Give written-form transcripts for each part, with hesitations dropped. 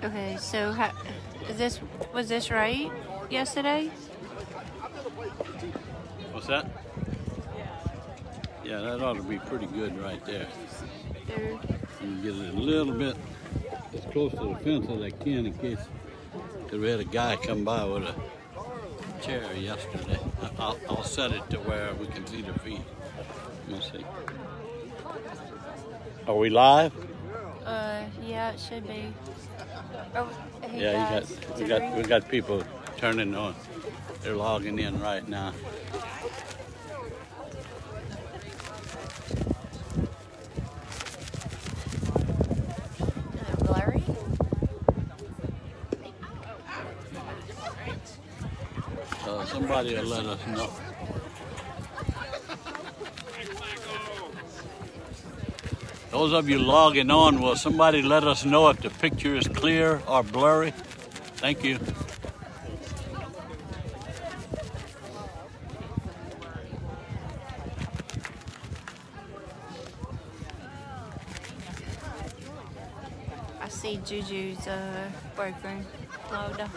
Okay, so was this right yesterday? What's that? Yeah, that ought to be pretty good right there. And get it a little bit as close to the fence as I can in case, because we had a guy come by with a chair yesterday. I'll set it to where we can see the feet. Let's see. Are we live? Yeah, it should be. Oh, hey Yeah, guys, we got people turning on. They're logging in right now. blurry? Somebody will let us know. Those of you logging on, will somebody let us know if the picture is clear or blurry? Thank you. I see Juju's boyfriend logged up.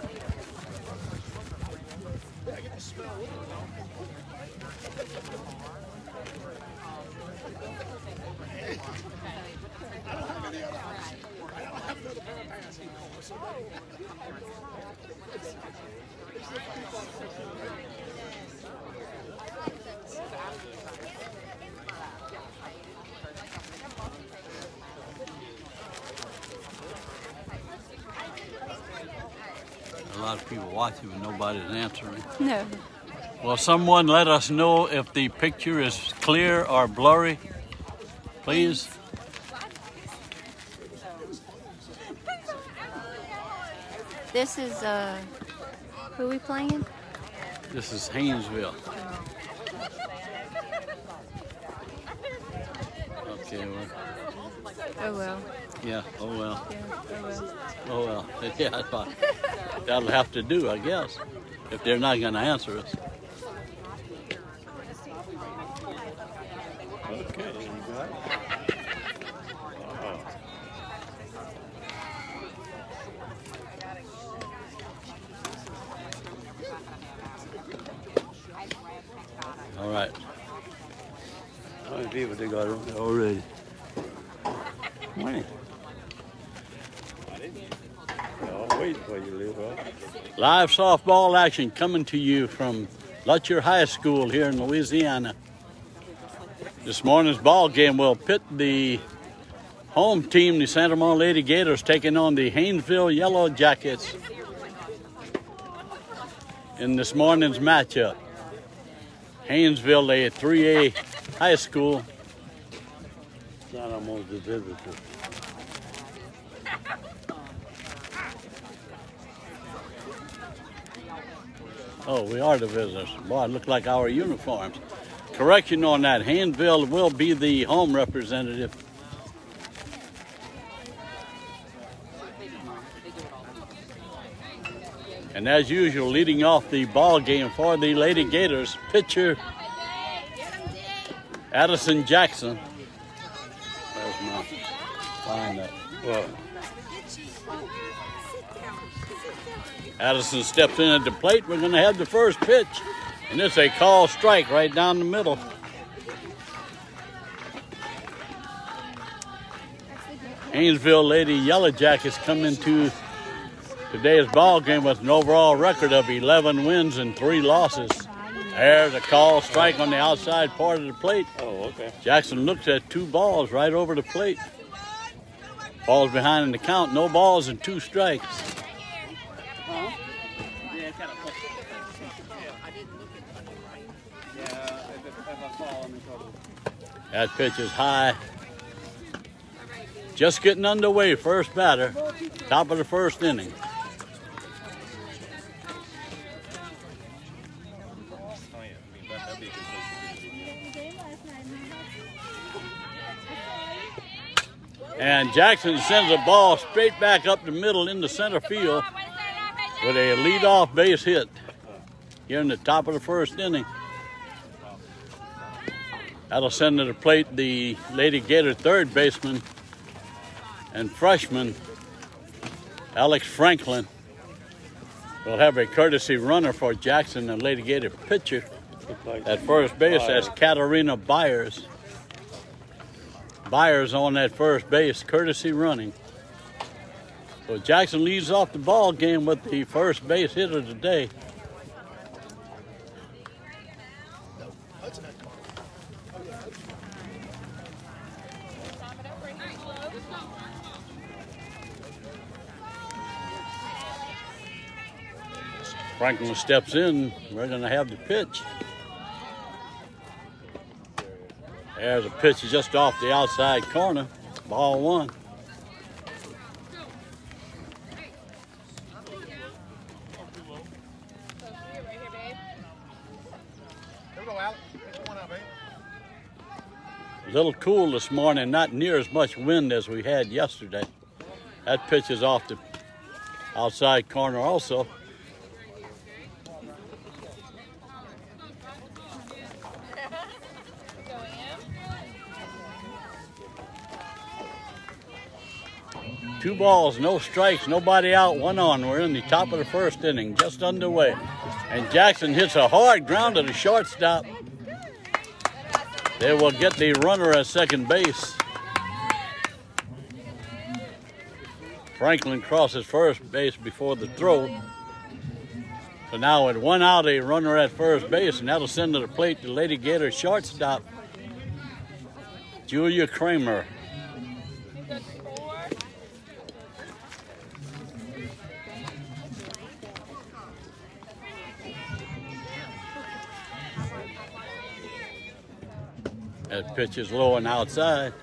A lot of people watching, but nobody's answering. No. Will someone let us know if the picture is clear or blurry, please? This is who are we playing? This is Haynesville. Okay, well. Oh well. Yeah, oh well. Yeah, oh well. Oh well. Yeah, that's fine. That'll have to do, I guess, if they're not going to answer us. Okay, you got it. All right. How many people they got on there already? When? I'll wait for you, little bro. Live softball action coming to you from Lutcher High School here in Louisiana. This morning's ball game will pit the home team, the Santa Monica Lady Gators, taking on the Haynesville Yellow Jackets in this morning's matchup. Haynesville, a 3A high school. Not almost the visitor. Oh, we are the visitors. Boy, it looked like our uniforms. Correction on that, Haynesville will be the home representative. And as usual, leading off the ball game for the Lady Gators, pitcher Addison Jackson. There's my lineup. Well, Addison steps in at the plate. We're going to have the first pitch. And it's a call strike right down the middle. Haynesville Lady Yellow Jackets come into today's ball game with an overall record of 11 wins and 3 losses. There's a call strike on the outside part of the plate. oh, okay. Jackson looks at 2 balls right over the plate. Ball's behind in the count. No balls and 2 strikes. That pitch is high. Just getting underway, first batter, top of the first inning. And Jackson sends a ball straight back up the middle into center field with a leadoff base hit here in the top of the first inning. That'll send to the plate the Lady Gator third baseman, and freshman Alex Franklin will have a courtesy runner for Jackson and Lady Gator pitcher at first base. That's Katarina Byers. Byers on that first base, courtesy running. So Jackson leads off the ball game with the first base hitter today. Franklin steps in. We're going to have the pitch. There's a pitch just off the outside corner. Ball one. A little cool this morning, not near as much wind as we had yesterday. That pitch is off the outside corner also. Two balls, no strikes, nobody out, one on. We're in the top of the first inning, just underway. And Jackson hits a hard grounder to shortstop. They will get the runner at second base. Franklin crosses first base before the throw. So now with one out, a runner at first base, and that'll send to the plate the Lady Gator shortstop, Julia Kramer. That pitch is low and outside.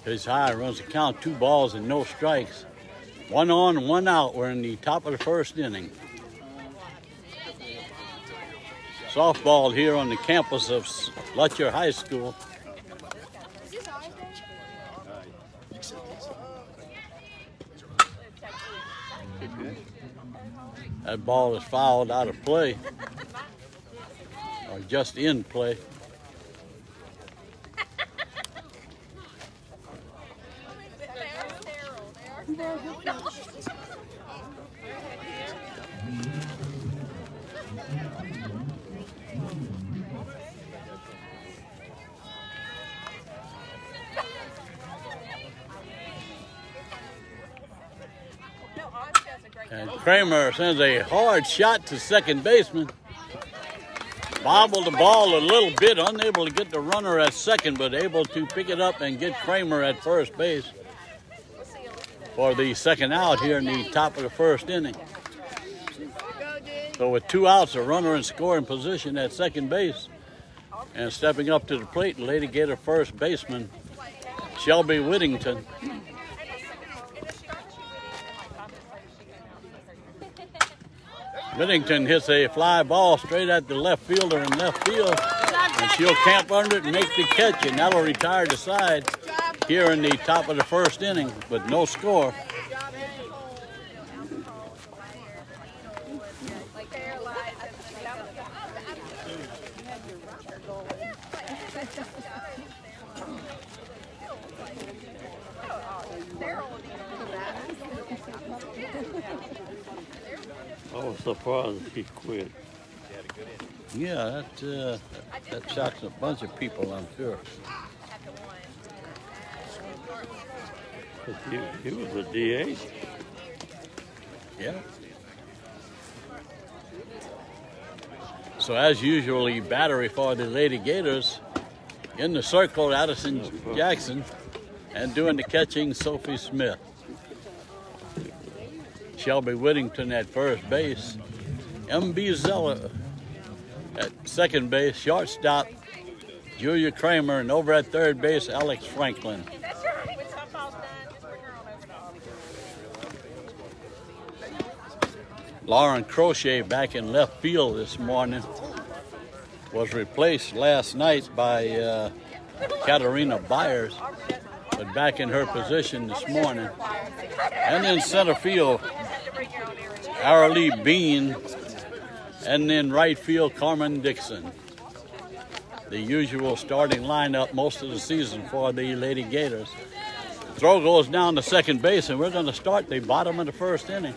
Pitch high, runs the count, 2 balls and no strikes. 1 on, 1 out. We're in the top of the first inning. Softball here on the campus of Lutcher High School. That ball is fouled out of play, or just in play. And Kramer sends a hard shot to second baseman. Bobbled the ball a little bit, unable to get the runner at second, but able to pick it up and get Kramer at first base for the second out here in the top of the first inning. So with 2 outs, a runner in scoring position at second base, and stepping up to the plate, Lady Gator first baseman Shelby Whittington. Whittington hits a fly ball straight at the left fielder in left field, and she'll camp under it and make the catch, and that'll retire the side here in the top of the first inning with no score. I was surprised he quit. Yeah, that shocks a bunch of people, I'm sure. He was a DH. Yeah. So as usual, the battery for the Lady Gators in the circle, Addison Jackson, and doing the catching, Sophie Smith. Shelby Whittington at first base. M.B. Zeller at second base. Shortstop, Julia Kramer. And over at third base, Alex Franklin. Lauren Crochet back in left field this morning was replaced last night by Katarina Byers, but back in her position this morning. And in center field, Arlie Bean, and in right field, Carmen Dixon. The usual starting lineup most of the season for the Lady Gators. Throw goes down to second base, and we're going to start the bottom of the first inning.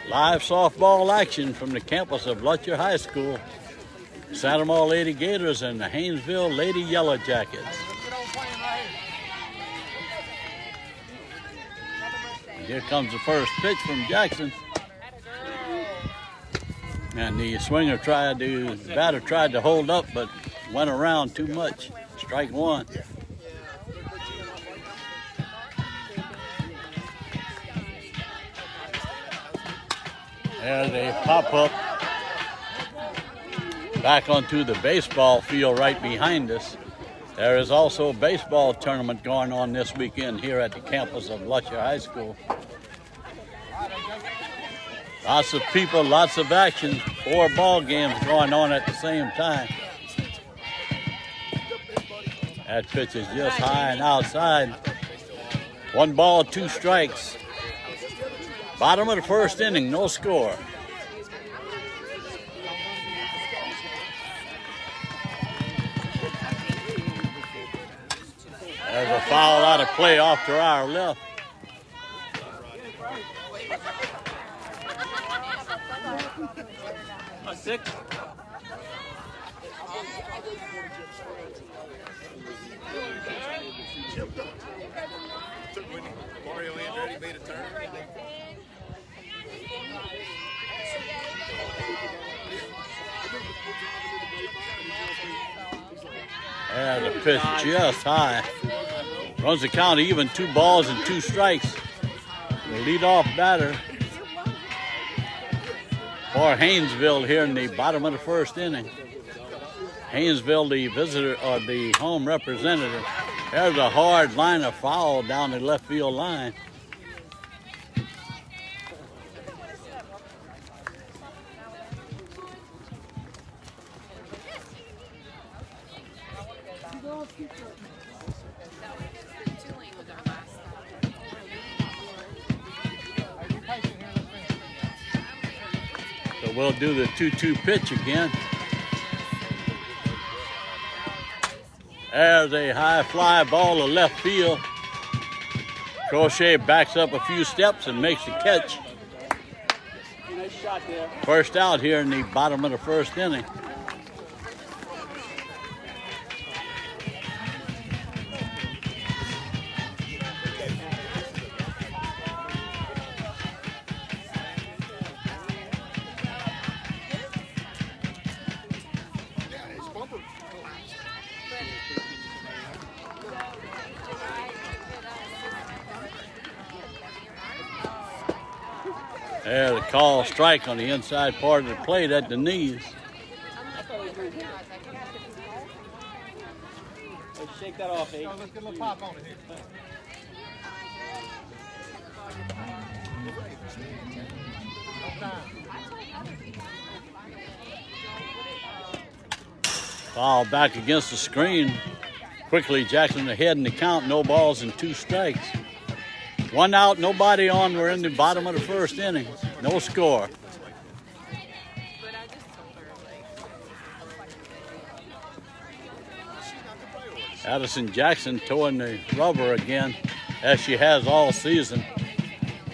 Live softball action from the campus of Lutcher High School. Santa Maria Lady Gators and the Haynesville Lady Yellow Jackets. And here comes the first pitch from Jackson. And the batter tried to hold up, but went around too much. Strike one. There's a pop-up back onto the baseball field right behind us. There is also a baseball tournament going on this weekend here at the campus of Lutcher High School. Lots of people, lots of action. 4 ball games going on at the same time. That pitch is just high and outside. 1 ball, 2 strikes. Bottom of the first inning, no score. There's a foul out of play off to our left. Six. Mario Andretti made a turn. Yeah, the pitch just high. Runs the count even, 2 balls and 2 strikes. The leadoff batter for Haynesville here in the bottom of the first inning. Haynesville, the visitor or the home representative. There's a hard line of foul down the left field line. So we'll do the 2-2 pitch again. There's a high fly ball to left field. Crochet backs up a few steps and makes the catch. Nice shot there. First out here in the bottom of the first inning. There, the call strike on the inside part of the plate at the knees. Let's shake that off, eh? Let's get a little pop on it here. Foul back against the screen. Quickly, Jackson ahead in the count. No balls and 2 strikes. 1 out, nobody on. We're in the bottom of the first inning. No score. Addison Jackson towing the rubber again, as she has all season.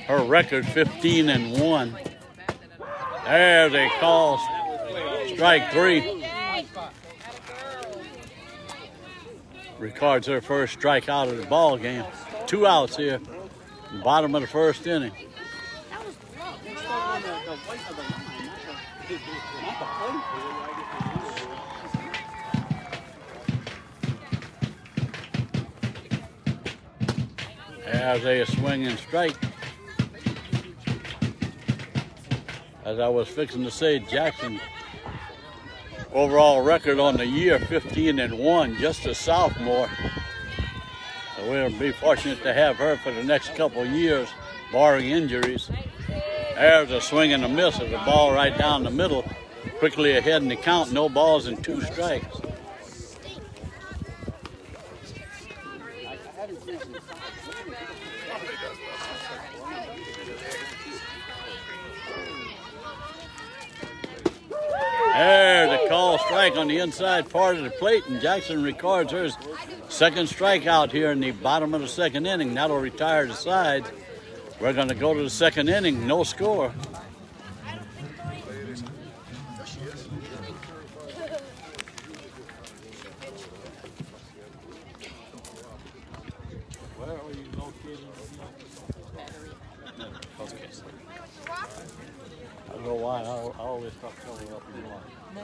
Her record 15-1. There they call strike 3. Records her first strikeout of the ball game. 2 outs here. Bottom of the first inning. There's a swinging strike. As I was fixing to say, Jackson overall record on the year 15-1, just a sophomore. We'll be fortunate to have her for the next couple of years, barring injuries. There's a swing and a miss of the ball right down the middle. Quickly ahead in the count, no balls and 2 strikes. There's a call strike on the inside part of the plate, and Jackson records her second strikeout here in the bottom of the second inning. That'll retire the side. We're going to go to the second inning, no score. Where are you located? Okay. I don't know why I always thought trouble up in the line. No.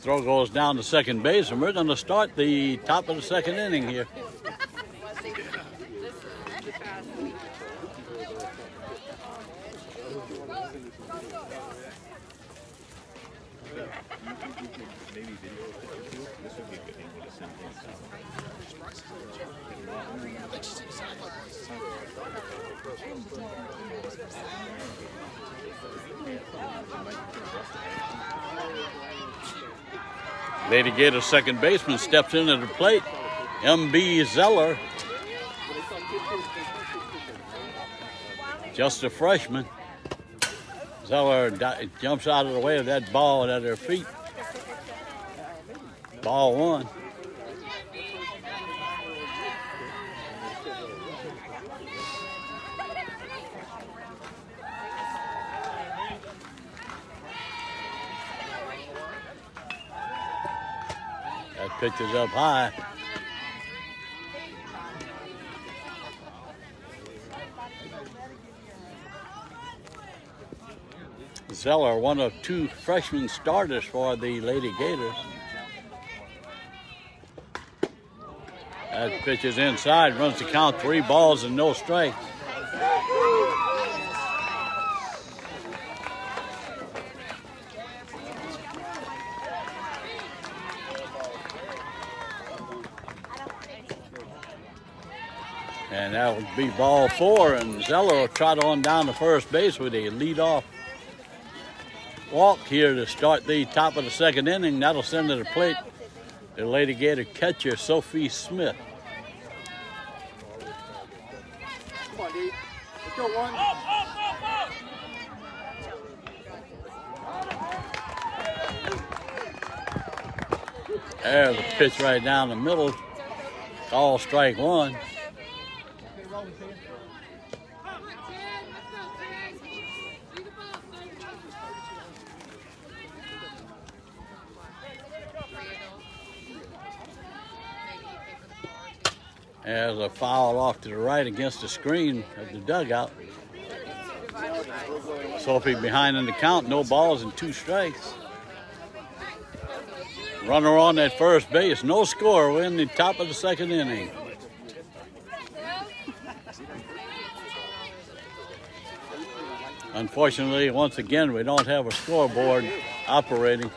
Throw goes down to second base, and we're going to start the top of the second inning here. Lady Gator second baseman steps into the plate. M.B. Zeller, just a freshman. Zeller jumps out of the way of that ball at her feet. Ball 1. That pitch is up high. Zeller, one of 2 freshman starters for the Lady Gators. That pitch is inside, runs the count, 3 balls and no strikes. And that would be ball 4, and Zeller will trot on down to first base with a leadoff walk here to start the top of the second inning. That'll send to the plate the Lady Gator catcher, Sophie Smith. Come on, D. Let's go, 1. There's a pitch right down the middle. Call strike 1. There's a foul off to the right against the screen of the dugout. Sophie behind in the count, no balls and 2 strikes. Runner on at first base, no score. We're in the top of the second inning. Unfortunately, once again, we don't have a scoreboard operating.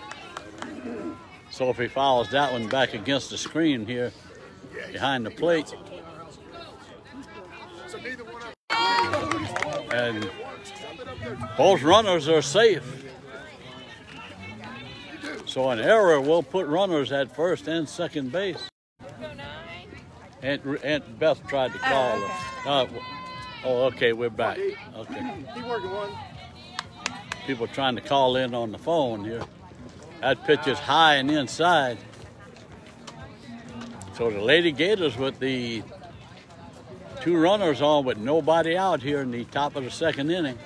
Sophie fouls that one back against the screen here behind the plate. And both runners are safe. So an error will put runners at first and second base. Aunt Beth tried to call her. Oh, okay, we're back. Okay. Keep working, 1. People trying to call in on the phone here. That pitch is high and inside. So the Lady Gators with the 2 runners on with nobody out here in the top of the 2nd inning.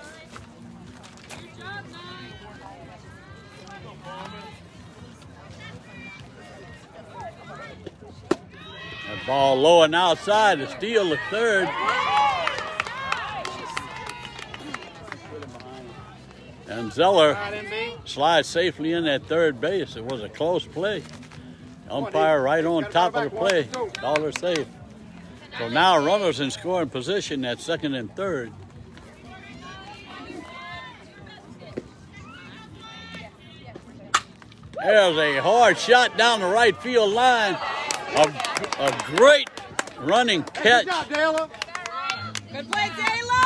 That ball low and outside to steal the 3rd. And Zeller slides safely in at 3rd base. It was a close play. Umpire right on top of the play. Called her safe. So now runners in scoring position at 2nd and 3rd. There's a hard shot down the right field line. A great running catch. Good play, Taylor!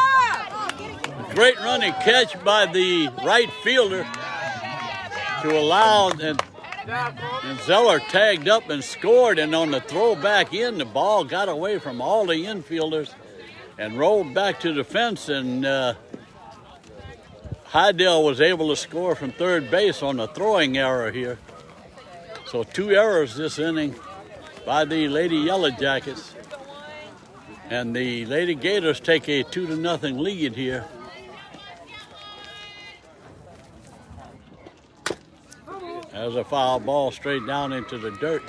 Great running catch by the right fielder to allow, and Zeller tagged up and scored, and on the throw back in, the ball got away from all the infielders and rolled back to the fence, and Hydell was able to score from 3rd base on a throwing error here. So 2 errors this inning by the Lady Yellow Jackets. And the Lady Gators take a 2-0 lead here. There's a foul ball straight down into the dirt.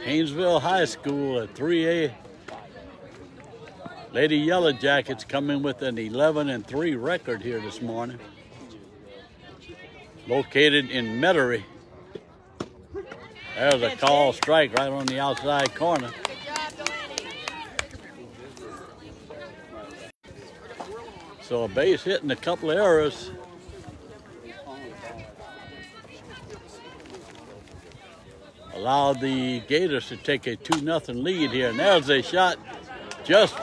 Haynesville High School at 3A. Lady Yellow Jackets coming with an 11-3 record here this morning. Located in Metairie. There's a call strike right on the outside corner. So a base hit and a couple of errors. Allowed the Gators to take a 2-0 lead here. And there's a shot just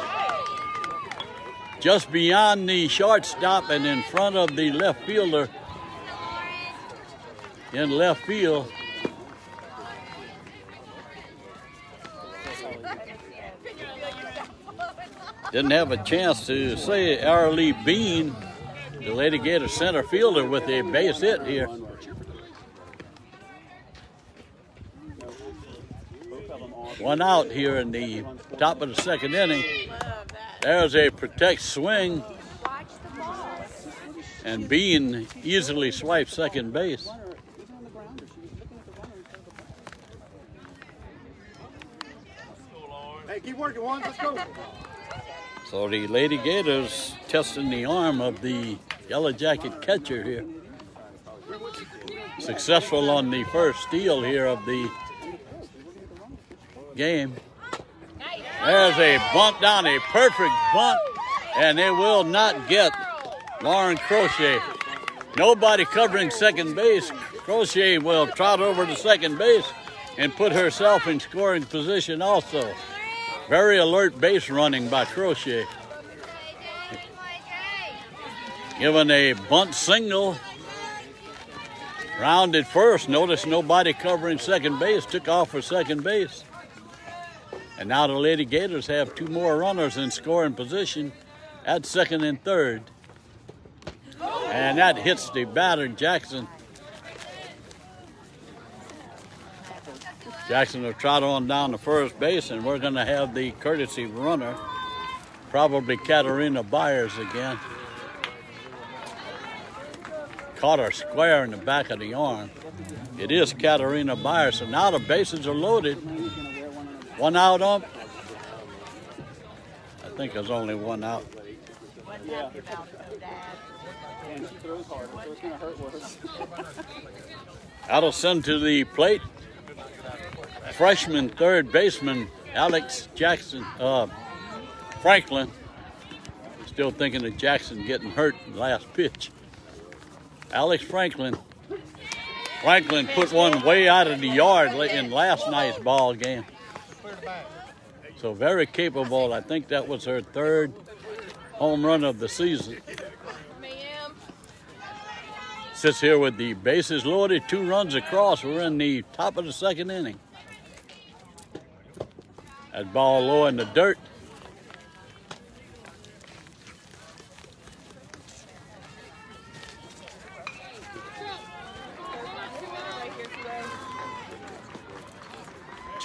beyond the shortstop and in front of the left fielder in left field. Didn't have a chance to say Arlie Bean, the Lady Gator center fielder, with a base hit here. One out here in the top of the 2nd inning. There's a protect swing, and Bean easily swipes 2nd base. Hey, keep working, one. Let's go. So the Lady Gators testing the arm of the Yellow Jacket catcher here. Successful on the first steal here of the game. There's a bunt down, a perfect bunt, and they will not get Lauren Crochet. Nobody covering 2nd base. Crochet will trot over to 2nd base and put herself in scoring position also. Very alert base running by Crochet. Given a bunt single. Rounded first. Notice nobody covering 2nd base. Took off for 2nd base. And now the Lady Gators have 2 more runners in scoring position at 2nd and 3rd. And that hits the batter, Jackson. Jackson will trot on down to 1st base, and we're going to have the courtesy runner, probably Katarina Byers again. Caught her square in the back of the arm. It is Katarina Byers, so now the bases are loaded. 1 out ump. I think there's only 1 out. That'll send to the plate freshman 3rd baseman Alex Franklin. Still thinking of Jackson getting hurt in the last pitch. Alex Franklin. Franklin put one way out of the yard in last night's ball game. So very capable. I think that was her 3rd home run of the season. Sits here with the bases loaded, 2 runs across. We're in the top of the 2nd inning. That ball low in the dirt.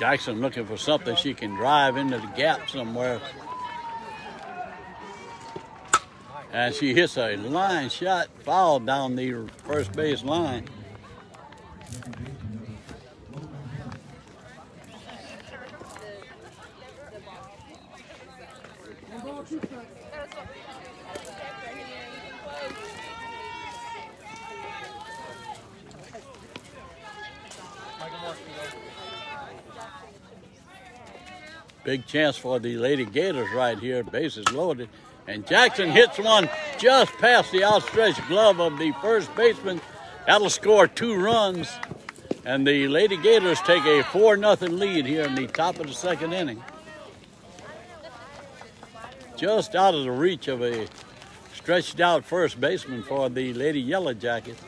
Jackson looking for something she can drive into the gap somewhere. And she hits a line shot foul down the first base line. Big chance for the Lady Gators right here. Bases loaded. And Jackson hits one just past the outstretched glove of the first baseman. That'll score 2 runs. And the Lady Gators take a 4-0 lead here in the top of the second inning. Just out of the reach of a stretched out first baseman for the Lady Yellow Jackets.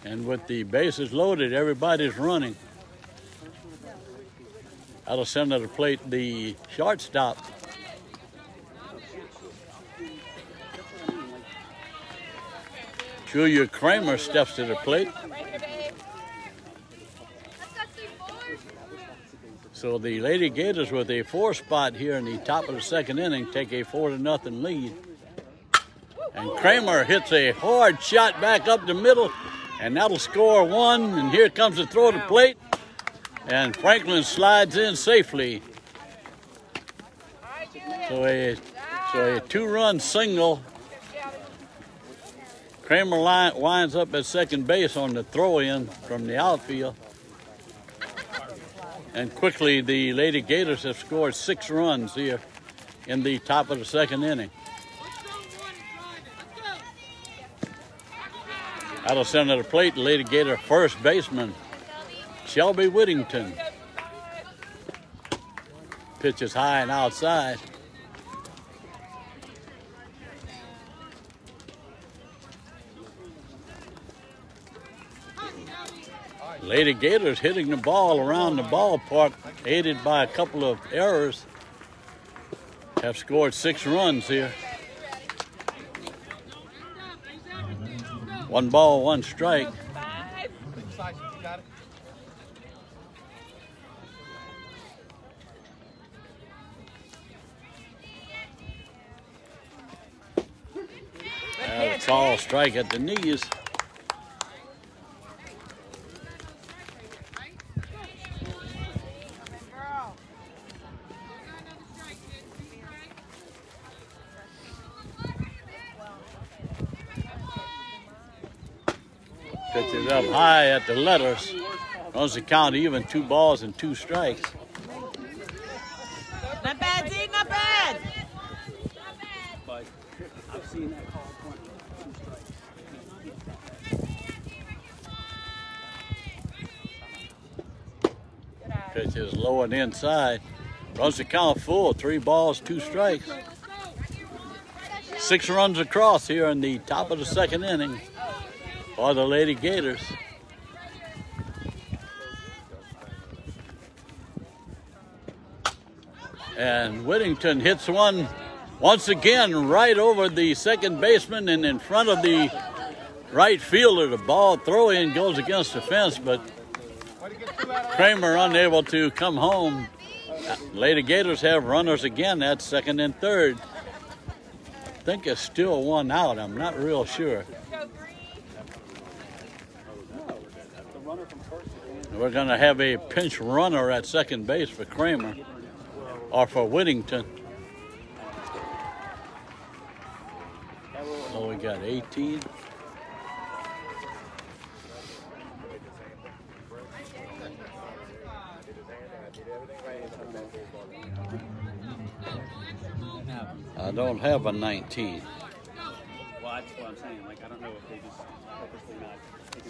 And with the bases loaded, everybody's running. That'll send to the plate the shortstop. Julia Kramer steps to the plate. So the Lady Gators with a 4 spot here in the top of the second inning take a 4-0 lead. And Kramer hits a hard shot back up the middle, and that'll score 1. And here comes the throw to plate. And Franklin slides in safely. So a 2-run single. Kramer winds up at second base on the throw-in from the outfield. And quickly, the Lady Gators have scored 6 runs here in the top of the second inning. That'll send to the plate the Lady Gator first baseman, Shelby Whittington. Pitches high and outside. Lady Gators hitting the ball around the ballpark, aided by a couple of errors, have scored 6 runs here. 1 ball, 1 strike. Call strike at the knees. Pitches up high at the letters. Runs the count even, 2 balls and 2 strikes. Not bad, Zeke, not bad. But I've seen that call 2 strikes. Pitches low and inside. Runs the count full, 3 balls, 2 strikes. 6 runs across here in the top of the second inning for the Lady Gators. And Whittington hits one once again right over the second baseman and in front of the right fielder. The ball throw-in goes against the fence, but Kramer unable to come home. Lady Gators have runners again at second and third. I think it's still 1 out. I'm not real sure. We're going to have a pinch runner at second base for Kramer, or for Whittington. So we got 18. I don't have a 19. Well, that's what I'm saying. Like, I don't know if they just purposely not.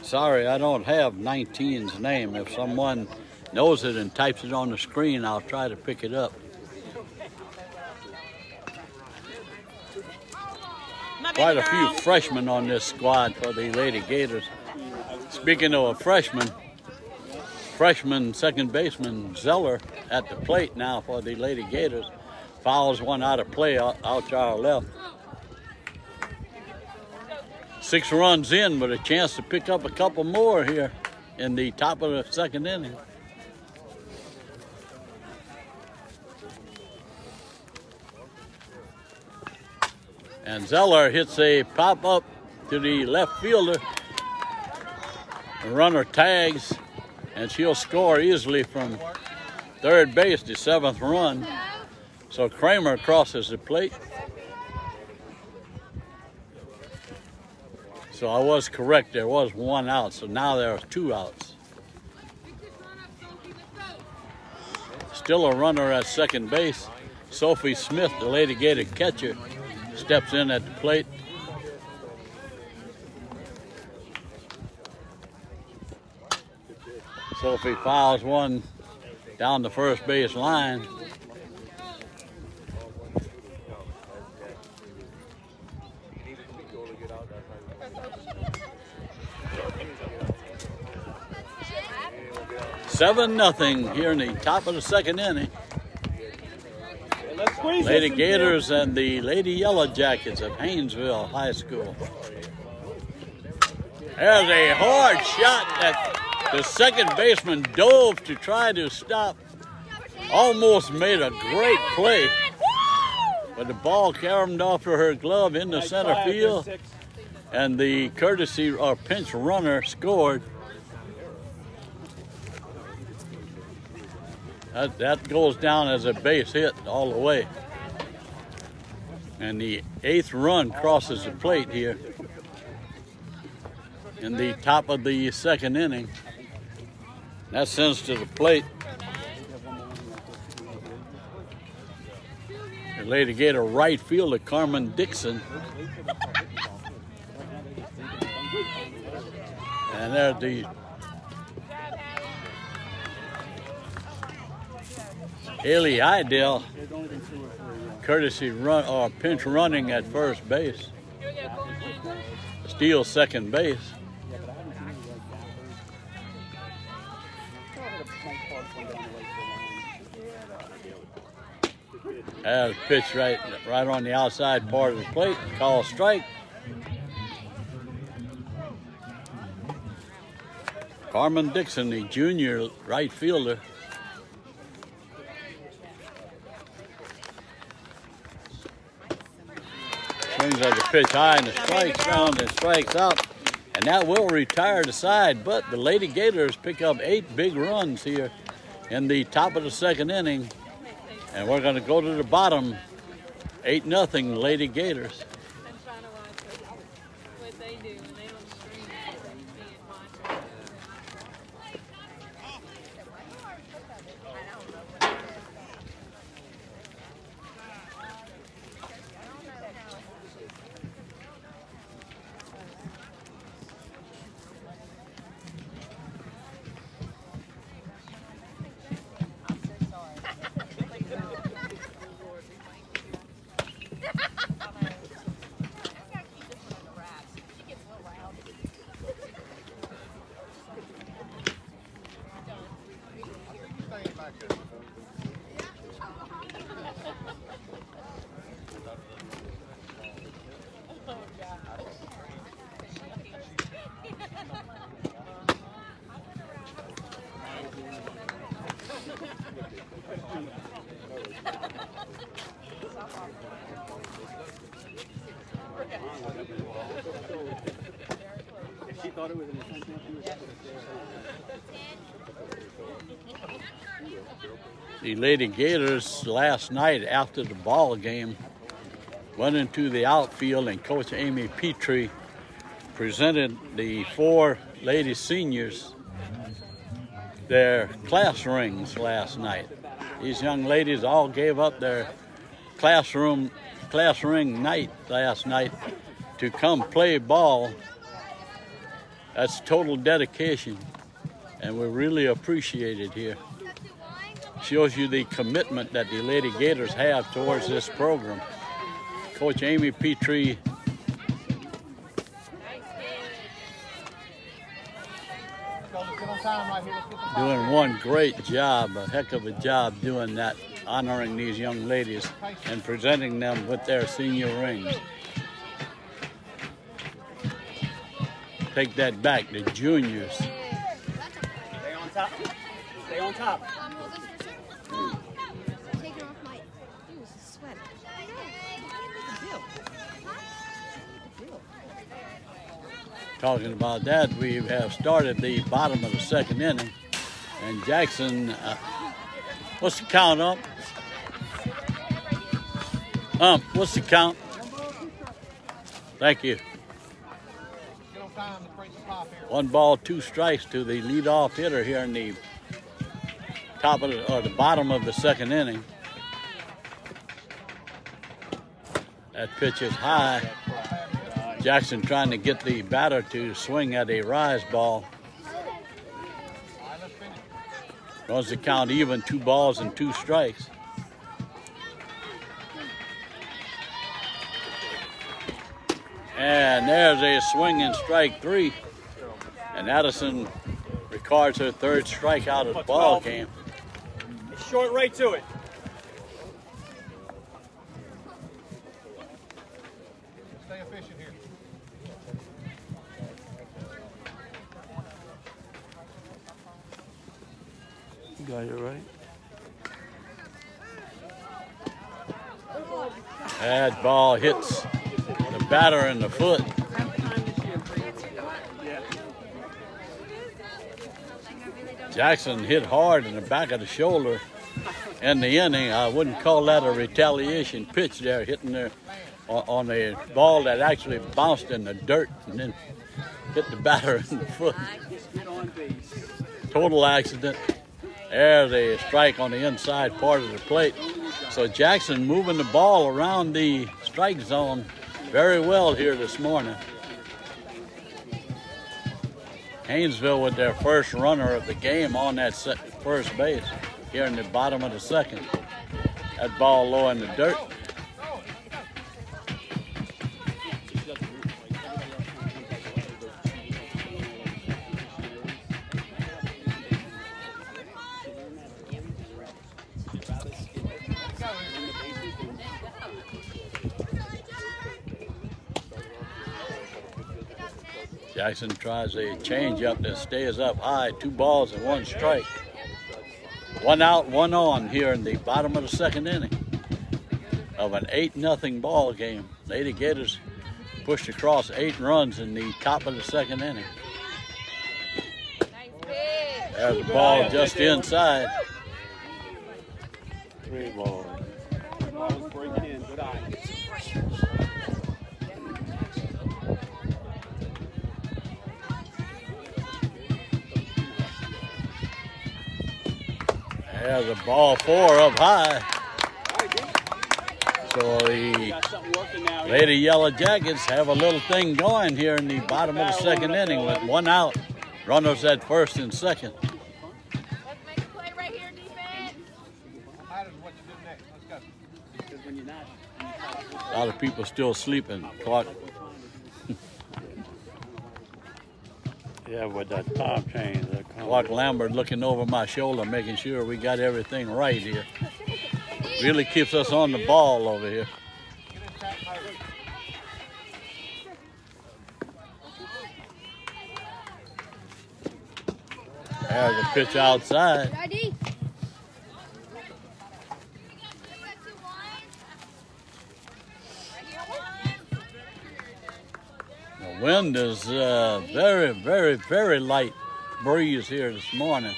Sorry, I don't have 19's name. If someone knows it and types it on the screen, I'll try to pick it up. Quite a few freshmen on this squad for the Lady Gators. Speaking of a freshman second baseman Zeller at the plate now for the Lady Gators. Fouls one out of play out to our left. 6 runs in, but a chance to pick up a couple more here in the top of the second inning. And Zeller hits a pop-up to the left fielder. The runner tags, and she'll score easily from third base, the 7th run. So Kramer crosses the plate. So I was correct, there was 1 out, so now there are 2 outs. Still a runner at second base. Sophie Smith, the Lady Gator catcher, steps in at the plate. Sophie fouls one down the first base line. Seven nothing here in the top of the second inning. Lady Gators and the Lady Yellow Jackets of Haynesville High School. There's a hard shot that the second baseman dove to try to stop. Almost made a great play, but the ball caromed off of her glove in the center field, and the courtesy or pinch runner scored. That goes down as a base hit all the way. And the 8th run crosses the plate here in the top of the second inning. That sends to the plate the Lady Gator right fielder, Carmen Dixon. And there's the Haley Idell, courtesy run or pinch running at first base. Steals second base. As pitch right on the outside part of the plate, call strike. Carmen Dixon, the junior right fielder. Swings at the pitch high and the strikes down and strikes out. And that will retire the side, but the Lady Gators pick up 8 big runs here in the top of the second inning. And we're going to go to the bottom, 8-0 Lady Gators. The Lady Gators last night after the ball game went into the outfield, and Coach Amy Petrie presented the 4 lady seniors their class rings last night. These young ladies all gave up their class ring night last night to come play ball. That's total dedication, and we really appreciate it here. Shows you the commitment that the Lady Gators have towards this program. Coach Amy Petrie doing one great job, a heck of a job doing that, honoring these young ladies and presenting them with their senior rings. Take that back, the juniors. Stay on top. Stay on top. Taking off my sweater. Talking about that, we have started the bottom of the second inning. And Jackson, what's the count up? What's the count? Thank you. 1 ball, 2 strikes to the leadoff hitter here in the top of the bottom of the second inning. That pitch is high. Jackson trying to get the batter to swing at a rise ball. Runs the count even, 2 balls and 2 strikes. And there's a swing and strike 3. And Addison records her 3rd strikeout of the ball game. Short right to it. Stay efficient here. You got it right. That ball hits the batter in the foot. Jackson hit hard in the back of the shoulder in the inning. I wouldn't call that a retaliation pitch there, hitting there on a ball that actually bounced in the dirt and then hit the batter in the foot. Total accident. There's a strike on the inside part of the plate. So Jackson moving the ball around the strike zone very well here this morning. Haynesville with their first runner of the game on that first base here in the bottom of the second. That ball low in the dirt. Jackson tries a changeup that stays up high. 2 balls and 1 strike. 1 out, 1 on here in the bottom of the second inning of an 8-0 ball game. Lady Gators pushed across 8 runs in the top of the second inning. There's the ball just inside. 3 balls. Breaking in. Good eye. There's a ball 4 up high. So the Lady Yellow Jackets have a little thing going here in the bottom of the second inning with 1 out. Runners at first and second. Let's make a play right here, defense. Matters what you do next. Let's go. Because when you're not. A lot of people still sleeping. Clark. Yeah, with that time change. Clark Lambert looking over my shoulder, making sure we got everything right here. Really keeps us on the ball over here. There's a pitch outside. The wind is very, very, very light breeze here this morning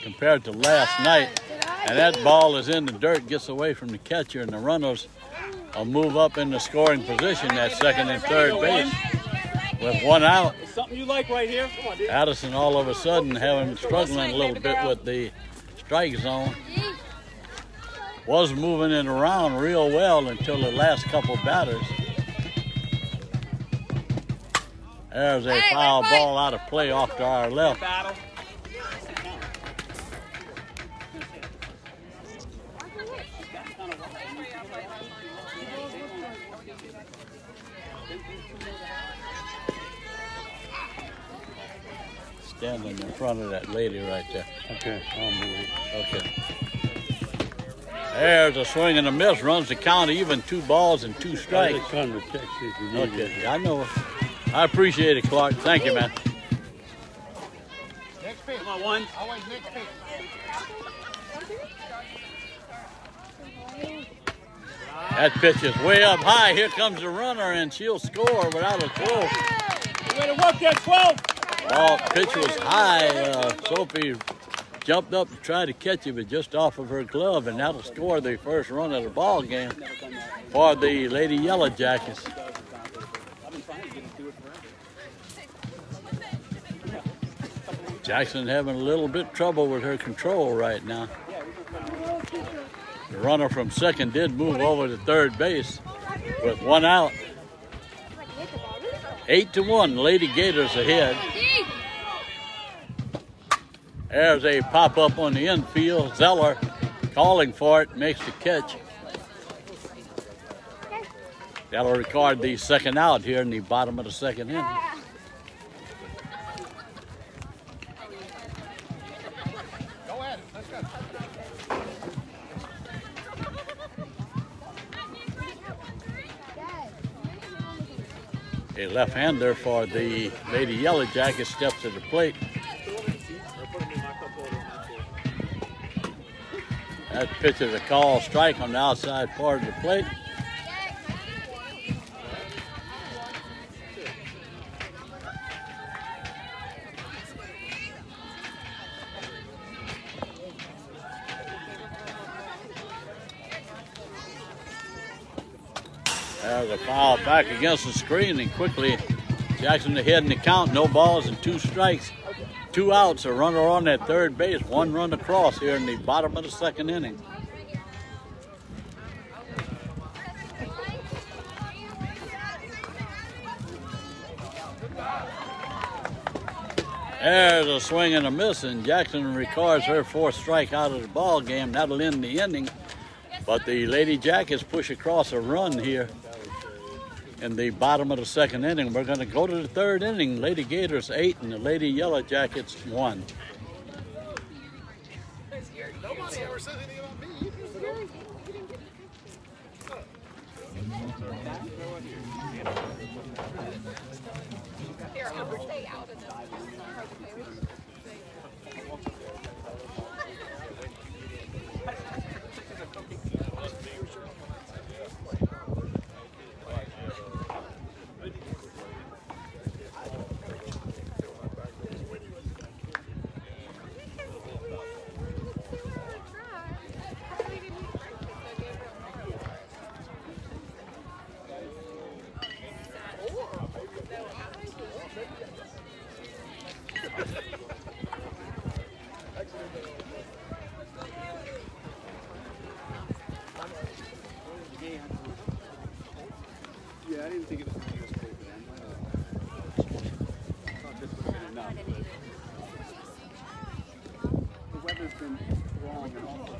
compared to last night. And that ball is in the dirt, gets away from the catcher, and the runners will move up in the scoring position at second and third base with 1 out. Something you like right here? Come on, dude. Addison all of a sudden struggling a little bit with the strike zone. Was moving it around real well until the last couple batters. There's a foul ball out of play off to our left. Standing in front of that lady right there. Okay, I'll move it. Okay. There's a swing and a miss. Runs the count even. 2 balls and 2 strikes. I'll just come to text you if you need Okay, it. I know. I appreciate it, Clark. Thank you, man. Next pitch. Come on, 1. Always next pitch. That pitch is way up high. Here comes the runner, and she'll score without a throw. Way to work there, 12. Ball pitch was high. Sophie jumped up to try to catch it, but just off of her glove, and that'll score the first run of the ball game for the Lady Yellow Jackets. Jackson having a little bit trouble with her control right now. The runner from second did move over to third base with one out. 8-1, Lady Gators ahead. There's a pop-up on the infield. Zeller calling for it, makes the catch. That'll record the second out here in the bottom of the second inning. Go at it. Let's go. A left-hander for the Lady Yellow Jackets steps to the plate. That pitch is a call strike on the outside part of the plate. There's a foul back against the screen, and quickly Jackson ahead in the count. No balls and 2 strikes. 2 outs, a runner on that third base, 1 run across here in the bottom of the second inning. There's a swing and a miss, and Jackson records her 4th strikeout of the ball game. That'll end the inning. But the Lady Jackets push across a run here in the bottom of the second inning. We're going to go to the third inning. Lady Gators 8 and the Lady Yellow Jackets 1. Nobody ever said anything about me. Here, I'll stay out of this. Yeah, I didn't think it was going to be this cold, man. I thought this would have been enough. The weather's been wrong and awful.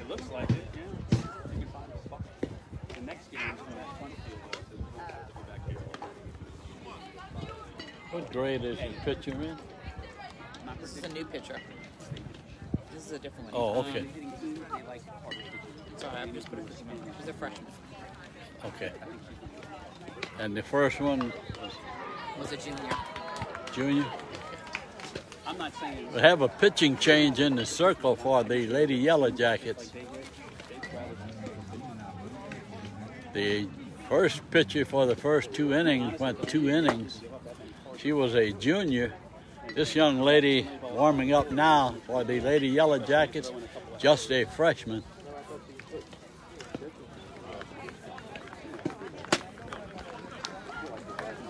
It looks like it, yeah. You can find a spot. The next game is from that front field, though, so we'll have to be back here. What grade is the pitcher in? This is a new pitcher. This is a different one. Oh, okay. Sorry, I'm just putting this in. She's a freshman. Okay. And the first one Was a junior. junior. I'm not saying We have a pitching change in the circle for the Lady Yellow Jackets. The first pitcher for the first 2 innings went 2 innings. She was a junior. This young lady warming up now for the Lady Yellow Jackets, just a freshman.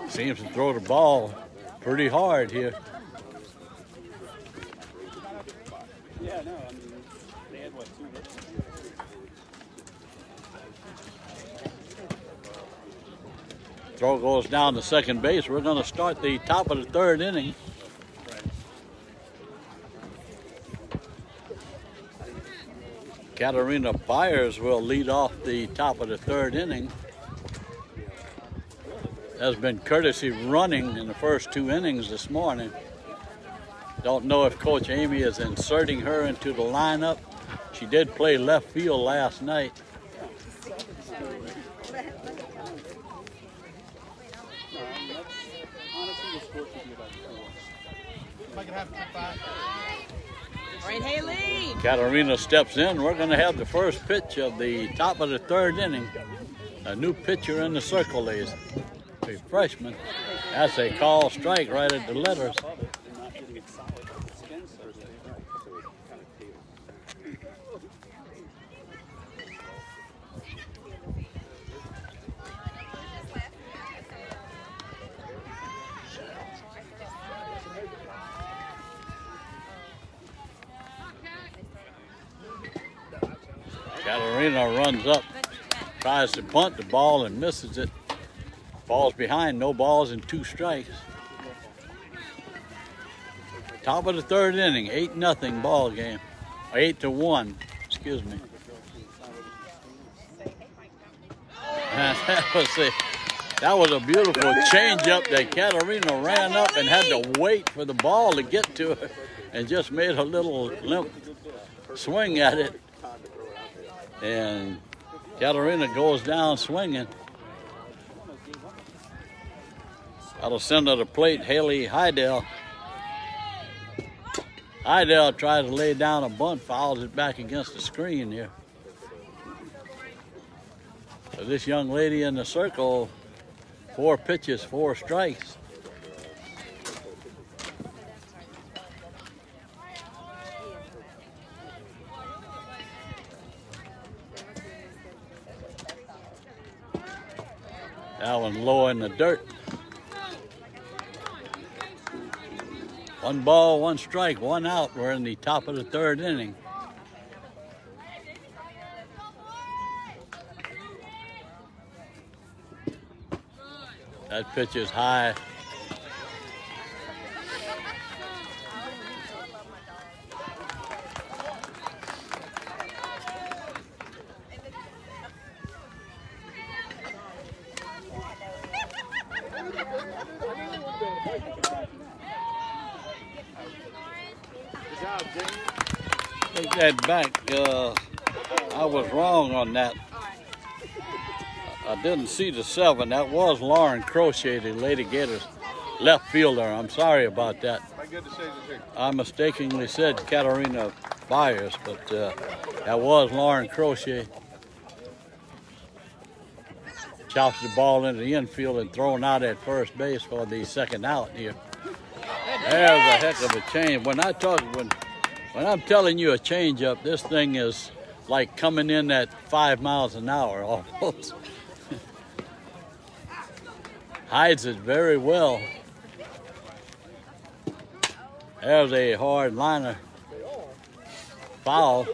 Seems to throw the ball pretty hard here. yeah, no, I mean, they had what, 2 hits? Throw goes down to second base. We're going to start the top of the third inning. Katarina Byers will lead off the top of the third inning. Has been courtesy running in the first 2 innings this morning. Don't know if Coach Amy is inserting her into the lineup. She did play left field last night. Honestly, the score should be about 4. Make it happen for 5. Right, Haley. Katarina steps in. We're going to have the first pitch of the top of the third inning. A new pitcher in the circle is a freshman. That's a call strike right at the letters. Katarina runs up, tries to bunt the ball and misses it. Falls behind, no balls and 2 strikes. Top of the third inning, 8-0 ball game. 8-1, excuse me. That was a beautiful changeup that Katarina ran up and had to wait for the ball to get to her and just made a little limp swing at it. And Katarina goes down swinging. That'll send to the plate Haley Heidel. Heidel tries to lay down a bunt, fouls it back against the screen here. So this young lady in the circle, 4 pitches, 4 strikes. That one low in the dirt. 1 ball, 1 strike, 1 out. We're in the top of the third inning. That pitch is high. Take that back. I was wrong on that. I didn't see the 7. That was Lauren Crochet, the Lady Gators left fielder. I'm sorry about that. I mistakenly said Katarina Byers, but that was Lauren Crochet. Chops the ball into the infield and thrown out at first base for the 2nd out here. There's a heck of a change. When I'm telling you a changeup, this thing is like coming in at 5 miles an hour almost. Hides it very well. There's a hard liner foul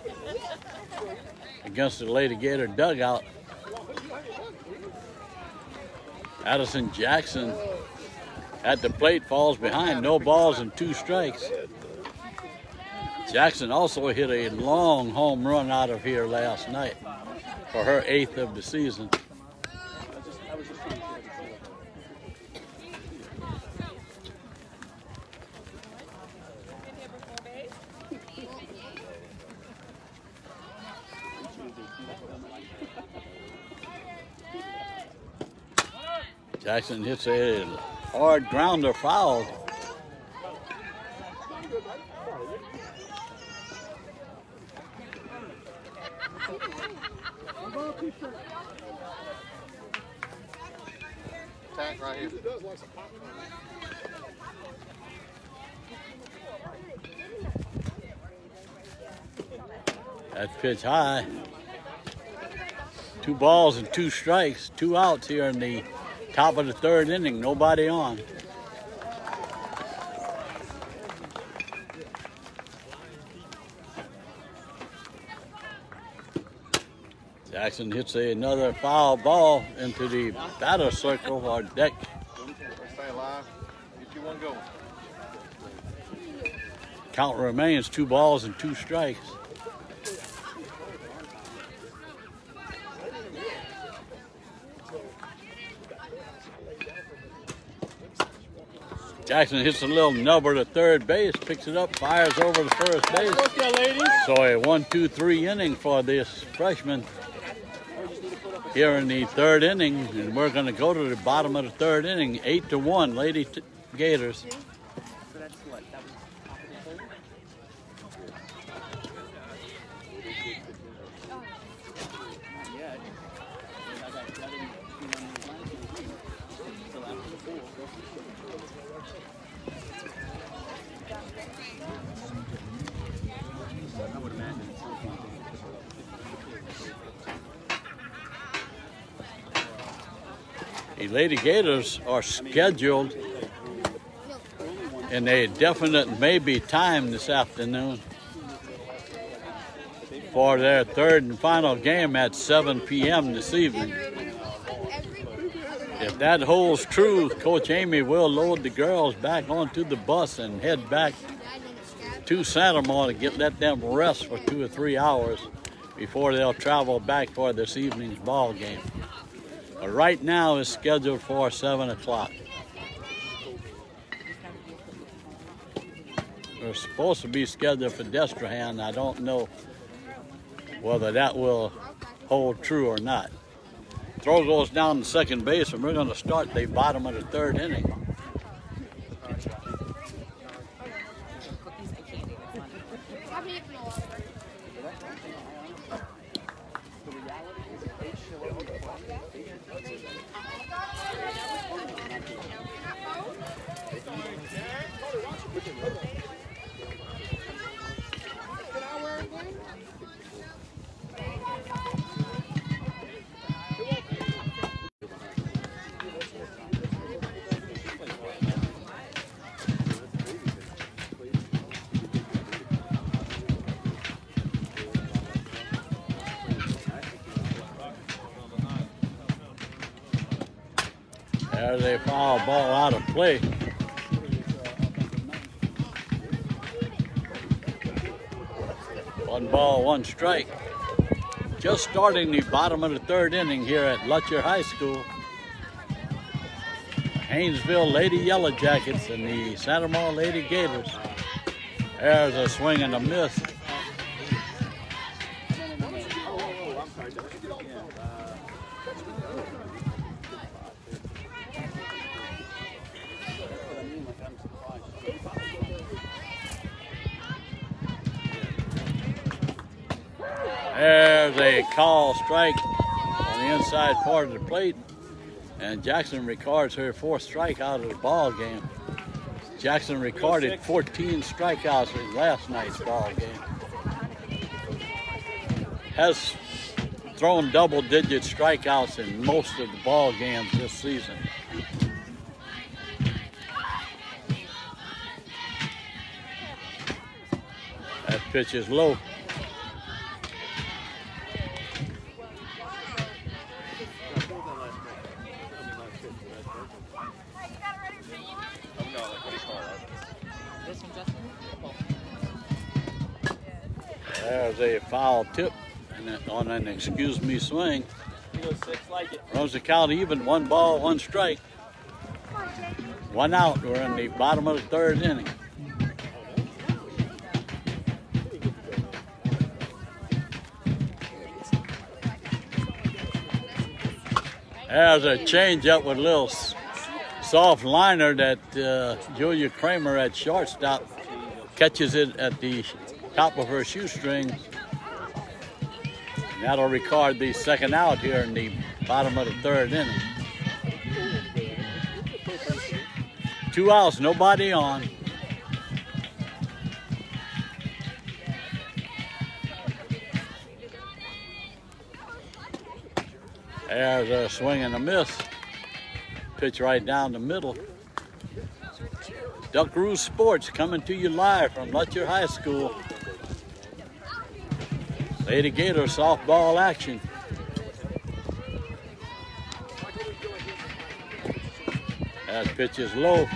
against the Lady Gator dugout. Addison Jackson at the plate, falls behind, no balls and 2 strikes. Jackson also hit a long home run out of here last night for her 8th of the season. Jackson hits a hard grounder foul. Tank right here. That pitch high. 2 balls and 2 strikes, 2 outs here in the top of the third inning, nobody on. Jackson hits another foul ball into the batter circle or deck. Stay alive. Get you one going. Count remains 2 balls and 2 strikes. Jackson hits a little nubber to third base, picks it up, fires over to first base. So a 1-2-3 inning for this freshman here in the third inning, and we're going to go to the bottom of the third inning, 8-1, Lady Gators. The Lady Gators are scheduled in a definite maybe time this afternoon for their third and final game at 7 p.m. this evening. If that holds true, Coach Amy will load the girls back onto the bus and head back to Santa Monica to let them rest for 2 or 3 hours before they'll travel back for this evening's ball game. But right now it's scheduled for 7 o'clock. They're supposed to be scheduled for Destrehan. I don't know whether that will hold true or not. Throw goes down to second base, and we're going to start the bottom of the third inning. There's a foul ball out of play. One ball, one strike. Just starting the bottom of the third inning here at Lutcher High School. Haynesville Lady Yellow Jackets and the Santa Monica Lady Gators. There's a swing and a miss. There's a call strike on the inside part of the plate, and Jackson records her fourth strikeout of the ball game. Jackson recorded 14 strikeouts in last night's ball game. Has thrown double-digit strikeouts in most of the ball games this season. That pitch is low. There's a foul tip on an excuse me swing. Runs the count even, 1 ball, 1 strike. 1 out. We're in the bottom of the third inning. There's a changeup with a little soft liner that Julia Kramer at shortstop catches it at the top of her shoestring. And that'll record the second out here in the bottom of the third inning. 2 outs, nobody on. There's a swing and a miss. Pitch right down the middle. Duck Roost Sports coming to you live from Lutcher High School. Lady Gator softball action. That pitch is low.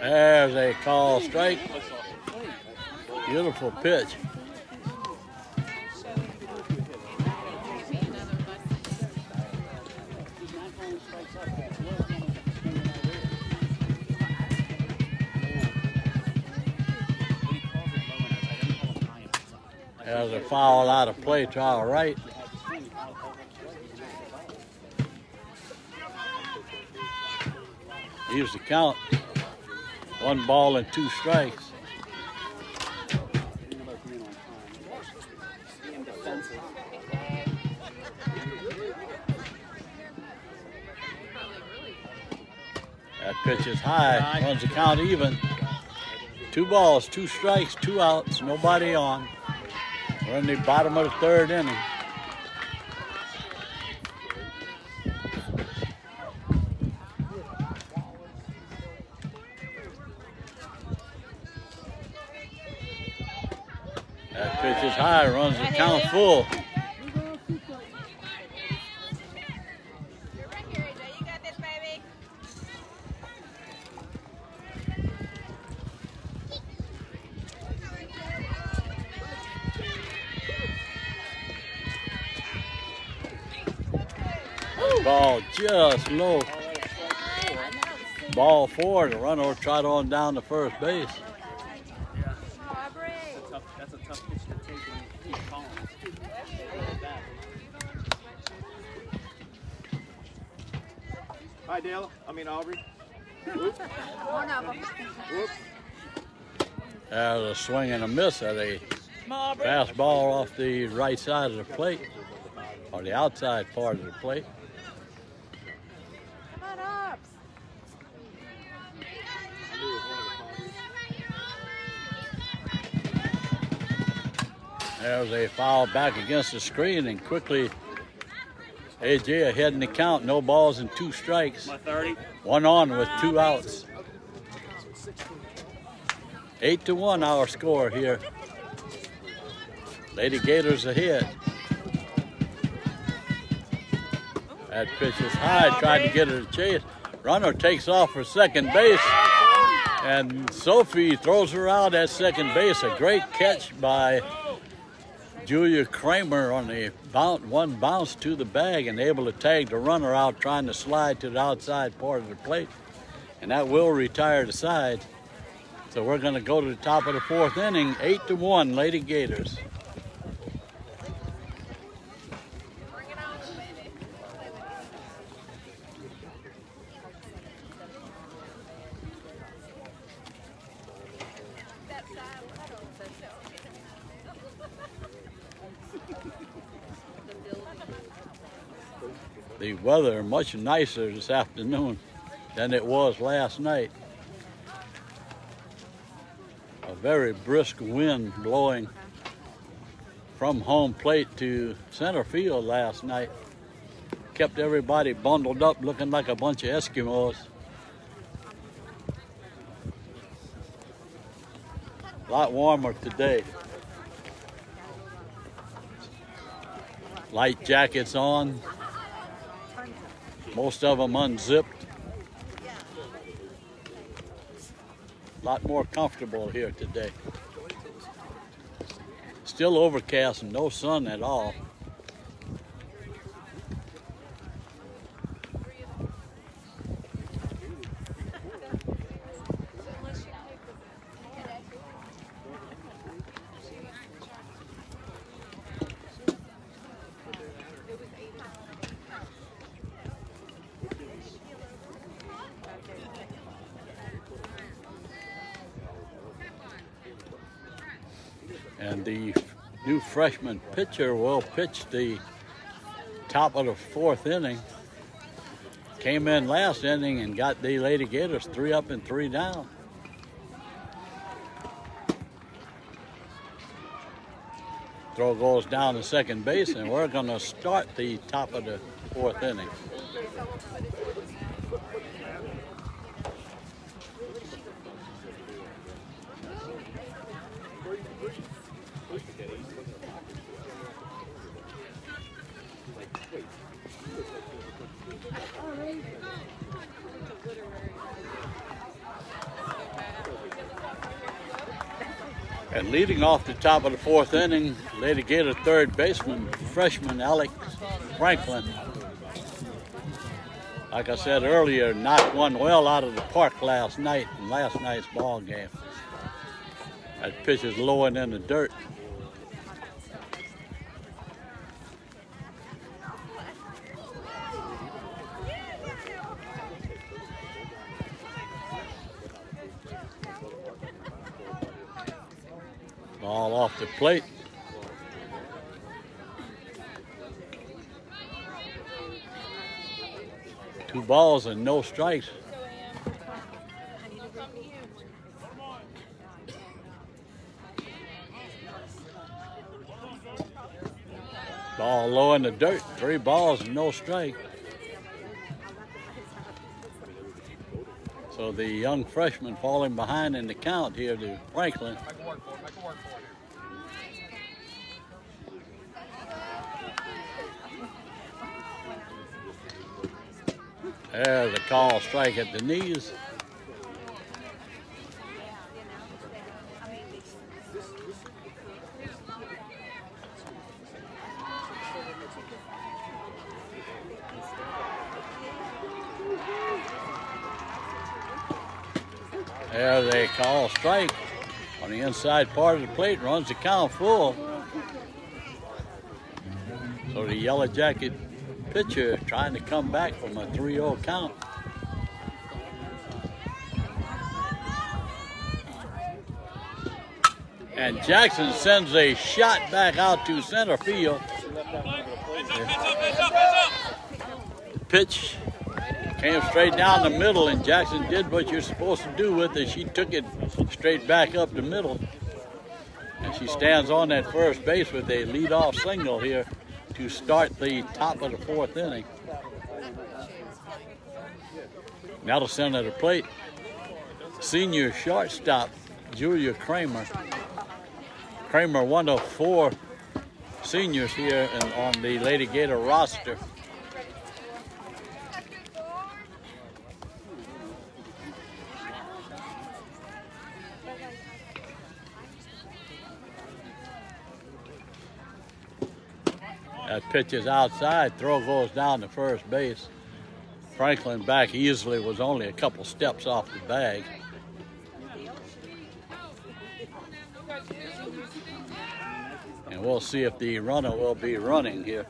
There's a call strike. Beautiful pitch. There's a foul out of play, trial right. Here's the count. 1 ball and 2 strikes. That pitch is high, runs the count even. 2 balls, 2 strikes, 2 outs, nobody on. We're in the bottom of the 3rd inning. That pitch is high, runs the count full. Ball just low. Ball 4. The runner will trot on down to first base. That's a tough pitch to take when you keep calling. Hi, Dale. I mean, Aubrey. One of them. There's a swing and a miss at a fastball off the right side of the plate, or the outside part of the plate. There's a foul back against the screen, and quickly AJ ahead in the count. No balls and 2 strikes. 1 on with 2 outs. 8-1 our score here. Lady Gators ahead. That pitch is high, tried to get her to chase. Runner takes off for second base, and Sophie throws her out at second base. A great catch by Julia Kramer on the one bounce to the bag and able to tag the runner out trying to slide to the outside part of the plate. And that will retire the side. So we're going to go to the top of the 4th inning, 8-1 Lady Gators. The weather much nicer this afternoon than it was last night. A very brisk wind blowing from home plate to center field last night. Kept everybody bundled up looking like a bunch of Eskimos. A lot warmer today. Light jackets on. Most of them unzipped. A lot more comfortable here today. Still overcast and no sun at all. And the new freshman pitcher will pitch the top of the 4th inning. Came in last inning and got the Lady Gators 3 up and 3 down. Throw goes down to second base, and we're going to start the top of the 4th inning. And leading off the top of the 4th inning, Lady Gator third baseman, freshman Alex Franklin. Like I said earlier, knocked one well out of the park last night in last night's ball game. That pitch is low and in the dirt. Ball off the plate. Two balls and no strikes. Ball low in the dirt. 3 balls and no strike. So the young freshman falling behind in the count here to Franklin. There's a call, strike at the knees. There they call strike on the inside part of the plate, runs the count full. So the Yellow Jacket pitcher trying to come back from a 3-0 count. And Jackson sends a shot back out to center field. The pitch came straight down the middle, and Jackson did what you're supposed to do with it. She took it straight back up the middle. And she stands on that first base with a leadoff single here to start the top of the 4th inning. Now to center the plate, senior shortstop, Julia Kramer. Kramer, one of 4 seniors here on the Lady Gator roster. That pitch is outside, throw goes down to first base. Franklin back easily, was only a couple steps off the bag. And we'll see if the runner will be running here.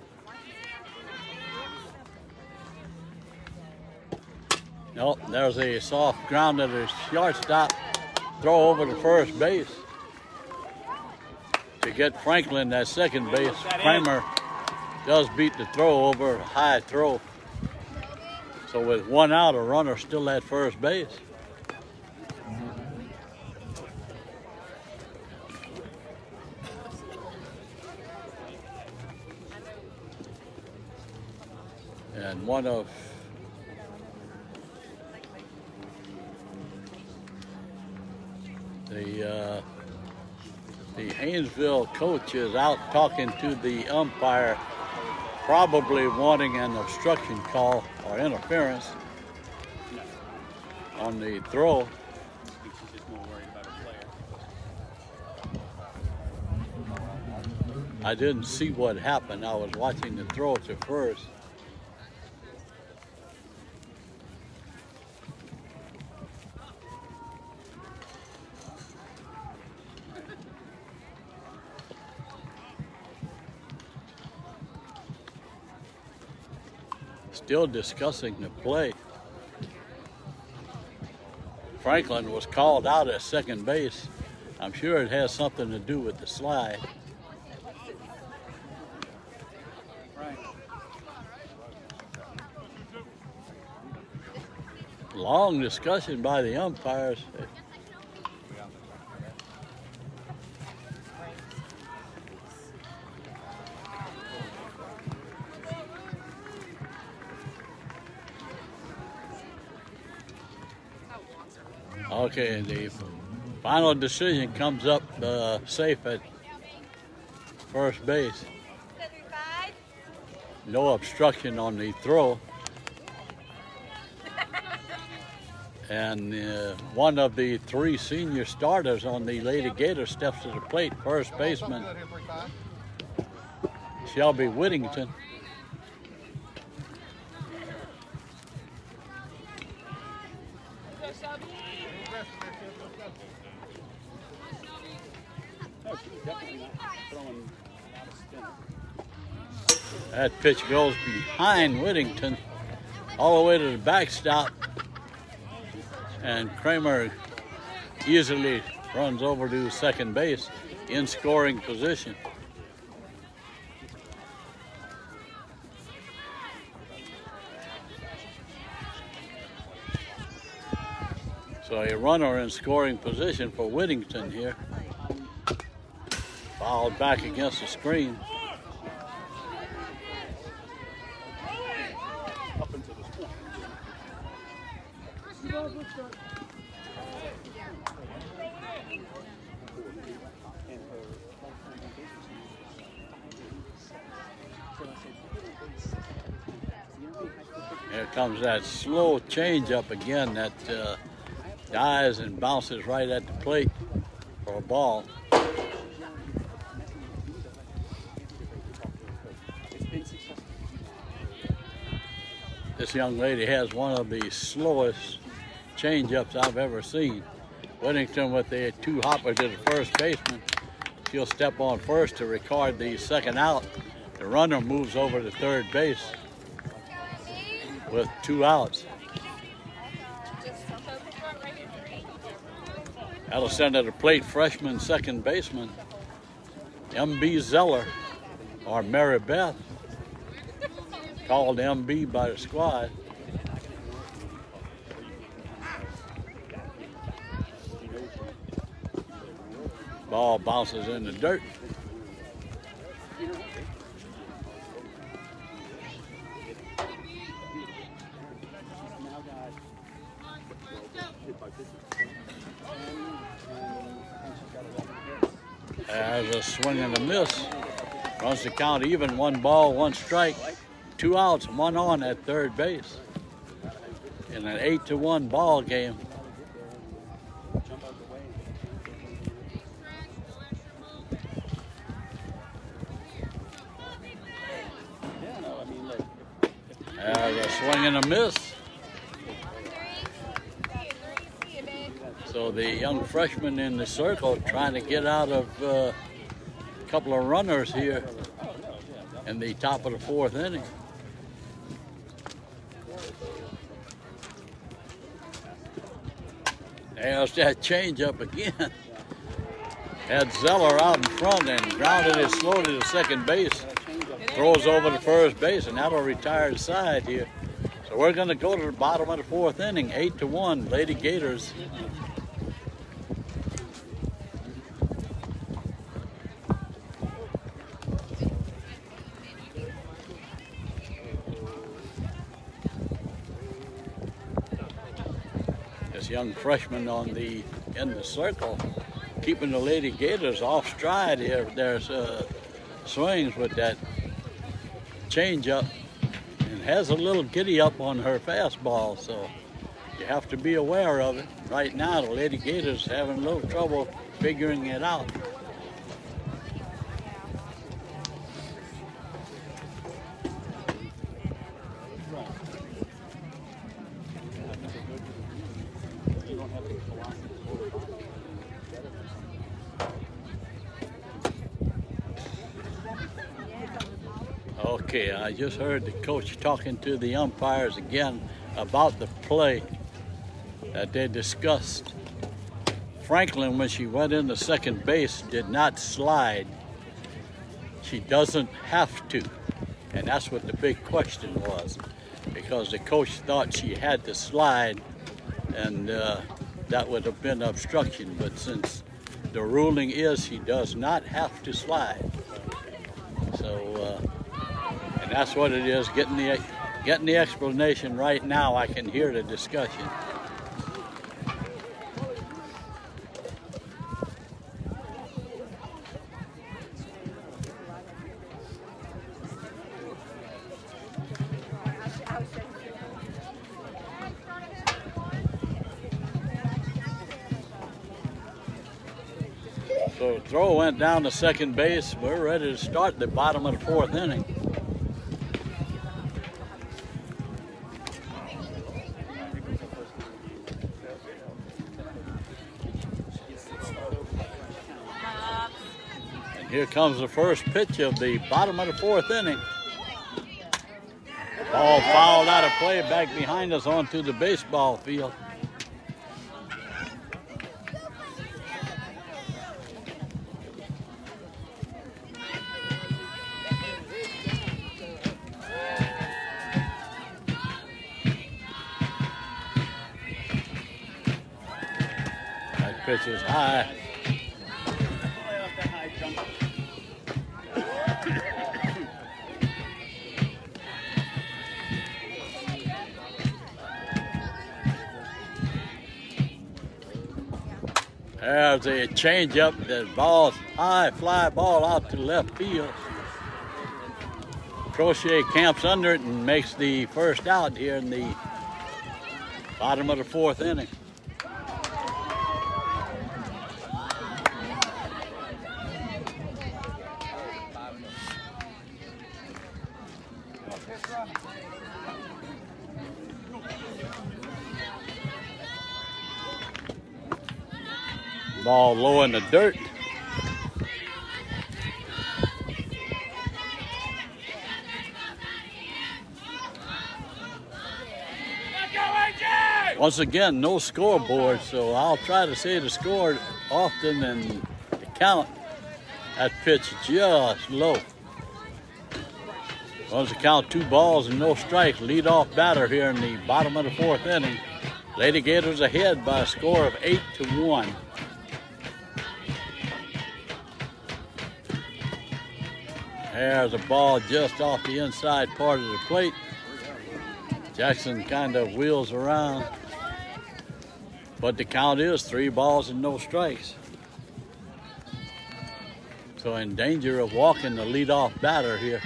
Nope, there's a soft ground to the shortstop, throw over to first base. To get Franklin that second base, Kramer does beat the throw over, a high throw. So with 1 out, a runner still at first base. And one of the Haynesville coach is out talking to the umpire, probably wanting an obstruction call or interference on the throw. I didn't see what happened. I was watching the throw to first. Still discussing the play. Franklin was called out at second base. I'm sure it has something to do with the slide. Long discussion by the umpires. Okay, the final decision comes up safe at first base. No obstruction on the throw. And one of the 3 senior starters on the Lady Gator steps to the plate, first baseman Shelby Whittington. That pitch goes behind Whittington all the way to the backstop, and Kramer easily runs over to second base in scoring position. So a runner in scoring position for Whittington here. Fouled back against the screen. Up until this point. Here comes that slow change-up again that dives and bounces right at the plate for a ball. This young lady has one of the slowest change-ups I've ever seen. Whittington with the two hopper to the first baseman. She'll step on first to record the second out. The runner moves over to third base with 2 outs. That'll send to the plate freshman second baseman M.B. Zeller, or Mary Beth, called M.B. by the squad. Ball bounces in the dirt. There's a swing and a miss. Runs the count even, 1 ball, 1 strike, 2 outs, 1 on at third base. In an 8-1 ball game. There's a swing and a miss. So the young freshman in the circle trying to get out of a couple of runners here in the top of the 4th inning. There's that changeup again. Had Zeller out in front and grounded it slow to the second base. Throws over to first base, and that'll retire the side here. So we're going to go to the bottom of the 4th inning, 8-1, Lady Gators. This young freshman in the circle, keeping the Lady Gators off stride here. There's swings with that change up and has a little giddy up on her fastball, so you have to be aware of it. Right now the Lady Gators having a little trouble figuring it out. Okay, I just heard the coach talking to the umpires again about the play that they discussed. Franklin, when she went into second base, did not slide. She doesn't have to, and that's what the big question was, because the coach thought she had to slide, and that would have been obstruction. But since the ruling is she does not have to slide, so and that's what it is. Getting the explanation right now, I can hear the discussion. So the throw went down to second base. We're ready to start the bottom of the 4th inning. And here comes the first pitch of the bottom of the 4th inning. Ball fouled out of play back behind us onto the baseball field. pitch is high. There's a changeup. The ball's high, fly ball out to left field. Crochet camps under it and makes the first out here in the bottom of the fourth inning. Ball low in the dirt. Once again, no scoreboard, so I'll try to say the score often and the count. That pitch just low. Once the count, 2 balls and no strikes. Lead off batter here in the bottom of the fourth inning. Lady Gators ahead by a score of 8-1. There's a ball just off the inside part of the plate. Jackson kind of wheels around. But the count is 3 balls and no strikes. So in danger of walking the leadoff batter here.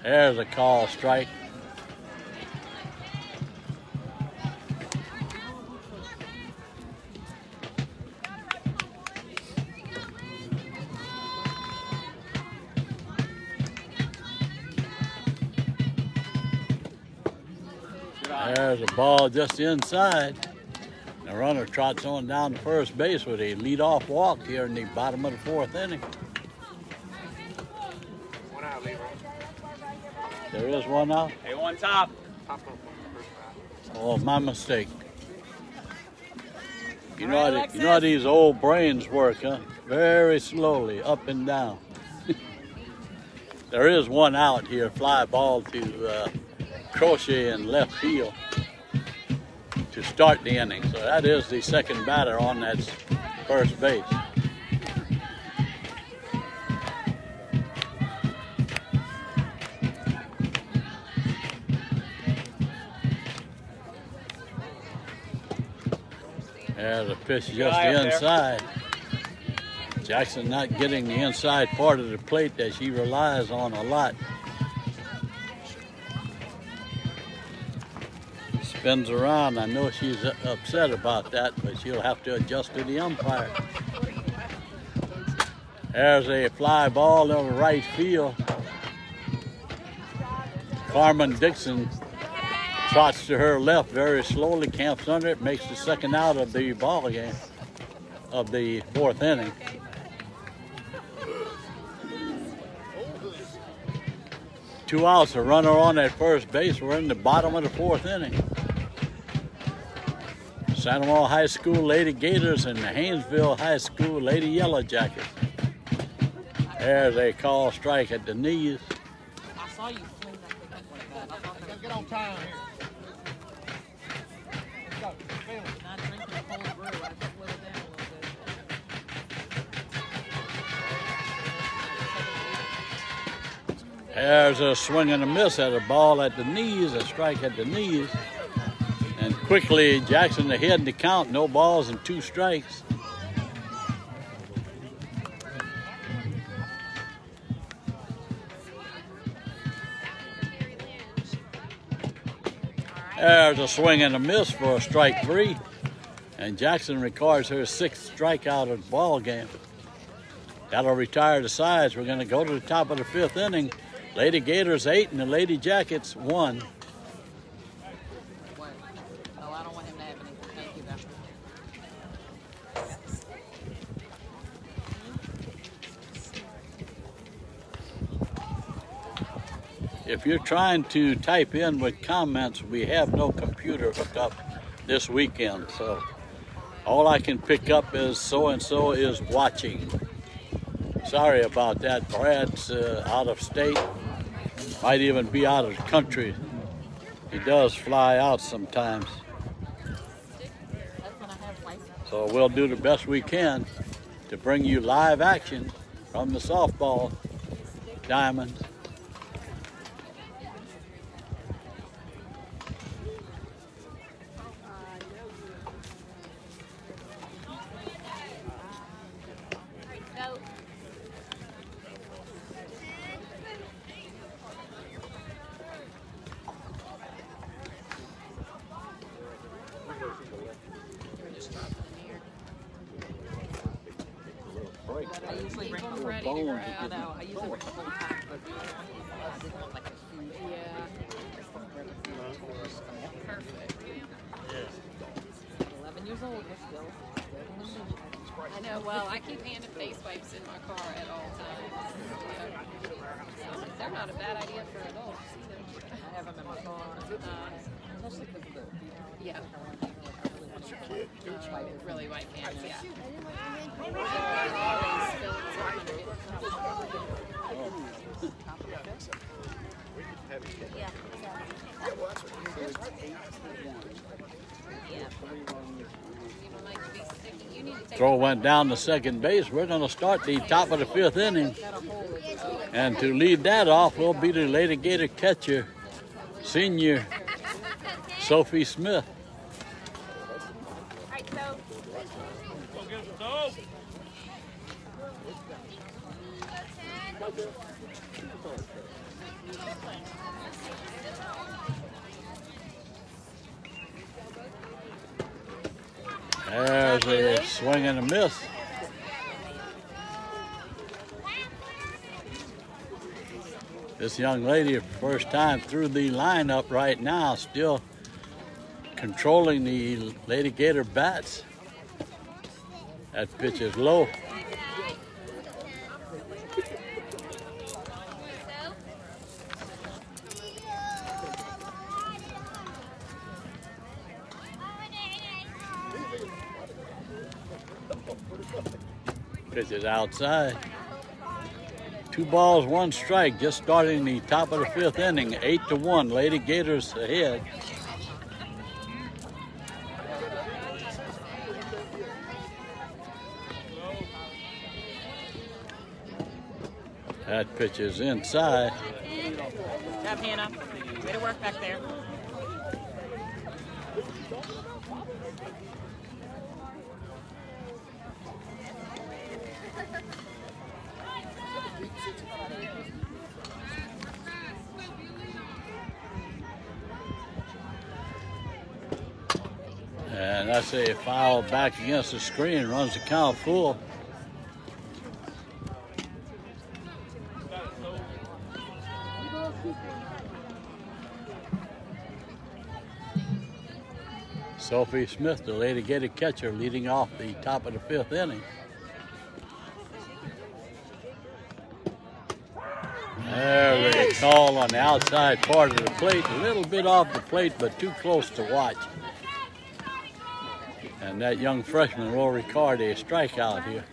There's a call strike. There's a ball just inside. The runner trots on down to first base with a leadoff walk here in the bottom of the fourth inning. One out, Leroy. There is one out. Hey, one top. Oh, my mistake. You know how these old brains work, huh? Very slowly, up and down. There is one out here. Fly ball to Crochet in left field to start the inning. So that is the second batter on that first base. There's a pitch just the inside. Jackson not getting the inside part of the plate that she relies on a lot. Spins around. I know she's upset about that, but she'll have to adjust to the umpire. There's a fly ball over right field. Carmen Dixon trots to her left very slowly, camps under it, makes the second out of the ball game of the fourth inning. Two outs, a runner on at first base. We're in the bottom of the fourth inning. Santa Maria High School Lady Gators and the Haynesville High School Lady Yellow Jackets. There's a call strike at the knees. I saw you fling that thing up like that. I thought Let's get on time here. Let's go. Feel it. not drinking a cold brew. I just slowed it down a little bit. There's a swing and a miss at a ball at the knees, a strike at the knees. And quickly, Jackson ahead in the count, no balls and 2 strikes. There's a swing and a miss for a strike 3. And Jackson records her 6th strikeout of the ball game. That'll retire the sides. We're going to go to the top of the 5th inning. Lady Gators 8 and the Lady Jackets 1. What? Oh, I don't want him to have anything. Thank you, though. If you're trying to type in with comments, we have no computer hookup this weekend. So all I can pick up is so-and-so is watching. Sorry about that. Brad's out of state. Might even be out of the country. He does fly out sometimes. So we'll do the best we can to bring you live action from the softball diamond. I usually bring them ready to grab. I know. I usually bring the whole pack, but I didn't want like a huge. Yeah. Perfect. 11 years old. We're still. I know. Well, I keep hand and face wipes in my car at all times. Yeah. They're not a bad idea for adults either. I have them in my car. Especially because of the. Yeah. Really white hands, yeah. Throw went down to second base. We're going to start the top of the 5th inning. And to lead that off will be the Lady Gator catcher, senior Sophie Smith. There's a swing and a miss. This young lady, first time through the lineup right now, still controlling the Lady Gator bats. That pitch is low. Pitch is outside. 2 balls, 1 strike, just starting the top of the 5th inning, 8-1. Lady Gators ahead. That pitch is inside. Good job, Hannah. Way to work back there. And that's a foul back against the screen, runs the count full. Sophie Smith, the Lady Gator catcher, leading off the top of the 5th inning. There's a call on the outside part of the plate, a little bit off the plate, but too close to watch. And that young freshman will record a strikeout here.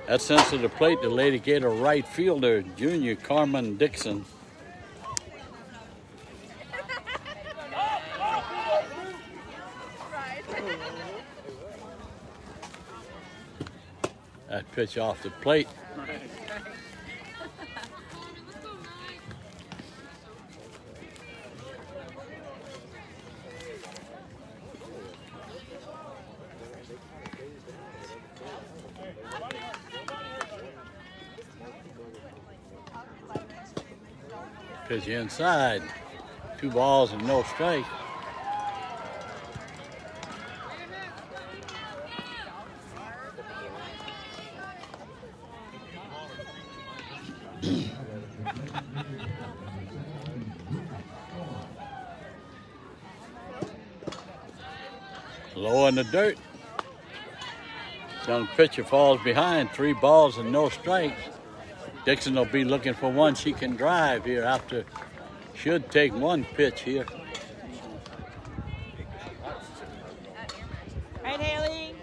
That sends to the plate the Lady Gator right fielder, junior Carmen Dixon. That pitch off the plate. Pitch inside. 2 balls and no strike. Low in the dirt. Young pitcher falls behind. 3 balls and no strikes. Dixon will be looking for one she can drive here after. Should take 1 pitch here. Right, Haley.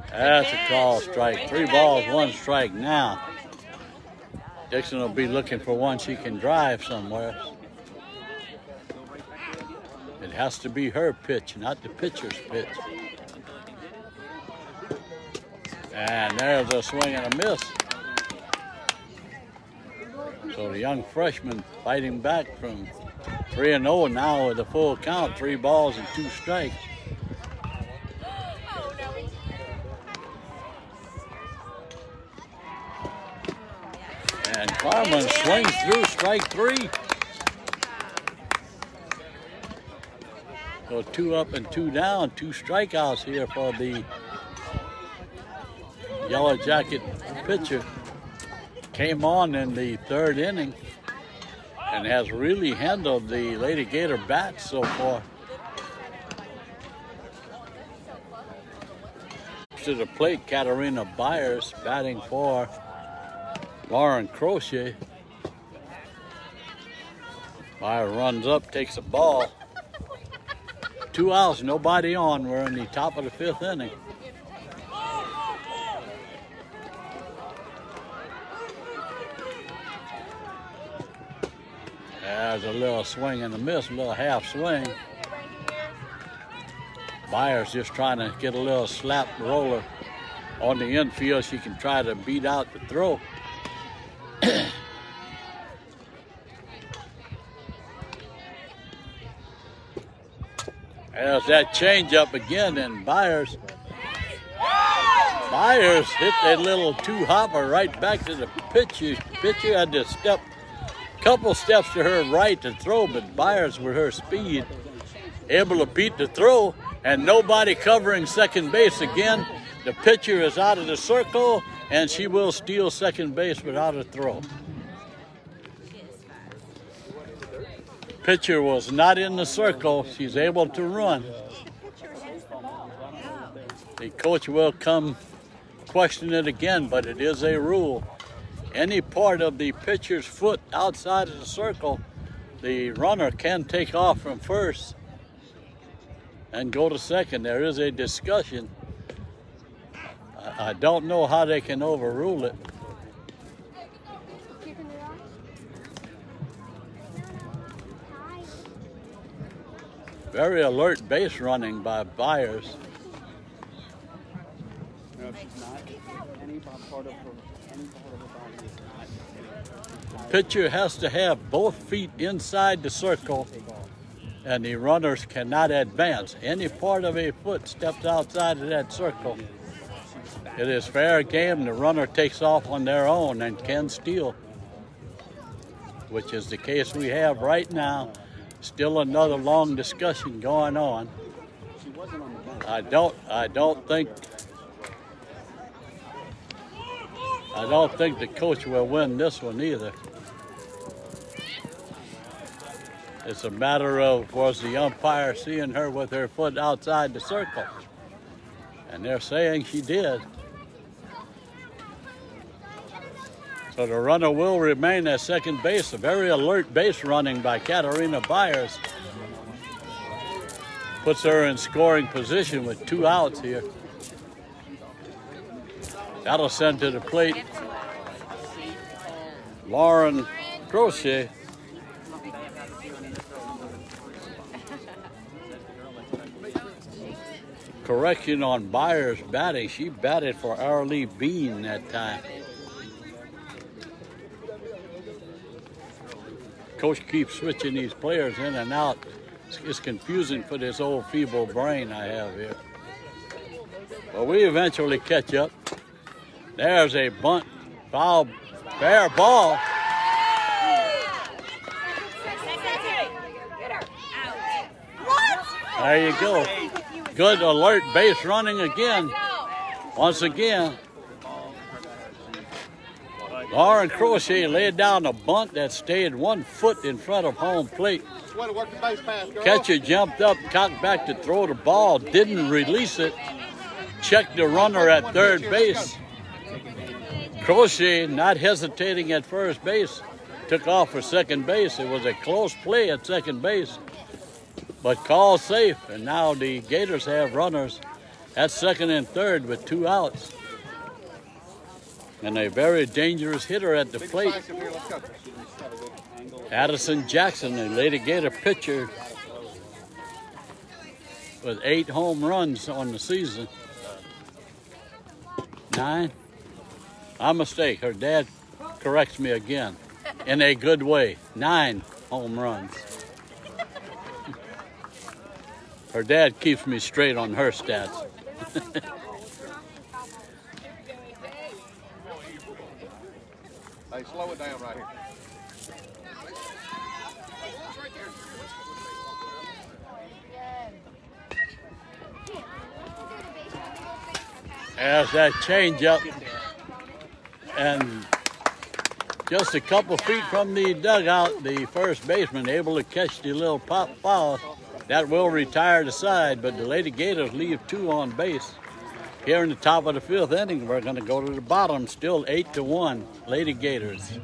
That's a call strike. 3 balls, 1 strike now. Dixon will be looking for one she can drive somewhere. has to be her pitch, not the pitcher's pitch. And there's a swing and a miss. So the young freshman fighting back from 3-0 now with a full count, 3 balls and 2 strikes. And Carmen swings through strike 3. So 2 up and 2 down, 2 strikeouts here for the Yellow Jacket pitcher. Came on in the 3rd inning and has really handled the Lady Gator bats so far. To the plate, Katarina Byers batting for Lauren Crochet. Byers runs up, takes a ball. 2 outs, nobody on. We're in the top of the 5th inning. There's a little swing and a miss, a little half swing. Byers just trying to get a little slap roller on the infield. She can try to beat out the throw. There's that changeup again, and Byers hit that little 2-hopper right back to the pitcher. Pitcher had to step couple steps to her right to throw, but Byers with her speed able to beat the throw, and nobody covering second base again. The pitcher is out of the circle, and she will steal second base without a throw. Pitcher was not in the circle. She's able to run. The coach will come question it again, but it is a rule. Any part of the pitcher's foot outside of the circle, the runner can take off from first and go to second. There is a discussion. I don't know how they can overrule it. Very alert base running by Byers. No, she's not. Any part of her body is not. Pitcher has to have both feet inside the circle, and the runners cannot advance. Any part of a foot steps outside of that circle, it is fair game. The runner takes off on their own and can steal, which is the case we have right now. Still another long discussion going on. I don't think the coach will win this one either. It's a matter of, was the umpire seeing her with her foot outside the circle? And they're saying she did. So the runner will remain at second base. A very alert base running by Katarina Byers. Puts her in scoring position with 2 outs here. That'll send to the plate Lauren Crochet. Correction on Byers' batting. She batted for Arlie Bean that time. Coach keeps switching these players in and out. It's confusing for this old feeble brain I have here. But we eventually catch up. There's a bunt, foul, fair ball. There you go. Good alert base running again. Once again, Lauren Crochet laid down a bunt that stayed 1 foot in front of home plate. Catcher jumped up, cocked back to throw the ball, didn't release it. Checked the runner at third base. Crochet, not hesitating at first base, took off for second base. It was a close play at second base, but called safe. And now the Gators have runners at second and third with 2 outs. And a very dangerous hitter at the plate. Addison Jackson, the Lady Gator pitcher, with 8 home runs on the season. 9? I'm a mistake. Her dad corrects me again in a good way. 9 home runs. Her dad keeps me straight on her stats. Hey, slow it down right here. There's that changeup, and just a couple feet from the dugout, the first baseman able to catch the little pop foul. That will retire the side, but the Lady Gators leave 2 on base. Here in the top of the 5th inning, we're going to go to the bottom, still 8-1, Lady Gators.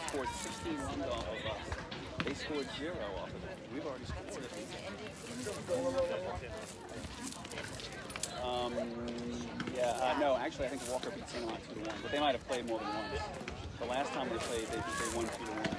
Scored 16 runs off of us. They scored 0 off of it. We've already scored it. No, actually, I think Walker beat St. Amant 2-1, but they might have played more than once. The last time they played, they won 2-1.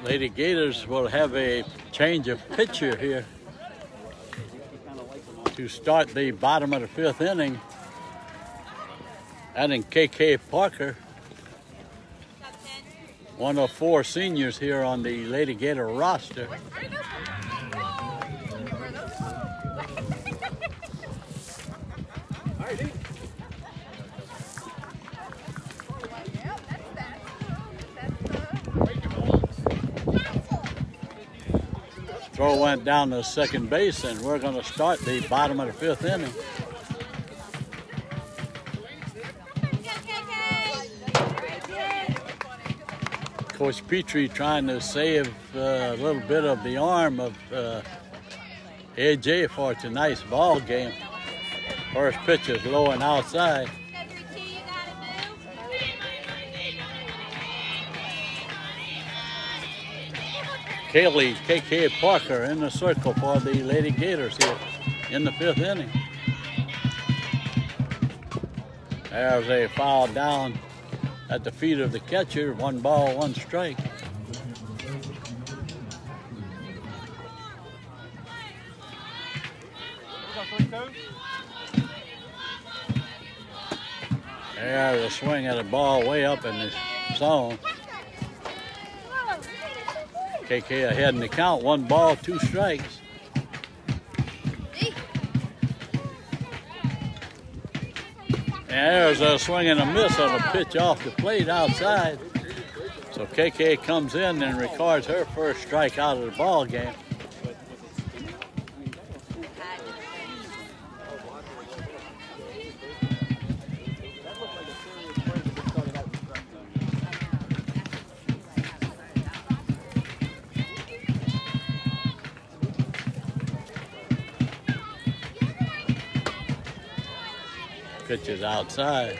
Lady Gators will have a change of pitcher here to start the bottom of the 5th inning. Adding KK Parker, one of 4 seniors here on the Lady Gator roster. Throw went down to second base, and we're going to start the bottom of the 5th inning. Coach Petrie trying to save a little bit of the arm of AJ for tonight's ball game. First pitch is low and outside. Kaylee KK Parker in the circle for the Lady Gators here in the 5th inning. There's a foul down at the feet of the catcher. 1 ball, 1 strike. There's a swing at a ball way up in the zone. KK ahead in the count, 1 ball, 2 strikes. And there's a swing and a miss on a pitch off the plate outside. So KK comes in and records her first strike out of the ball game. Pitch is outside.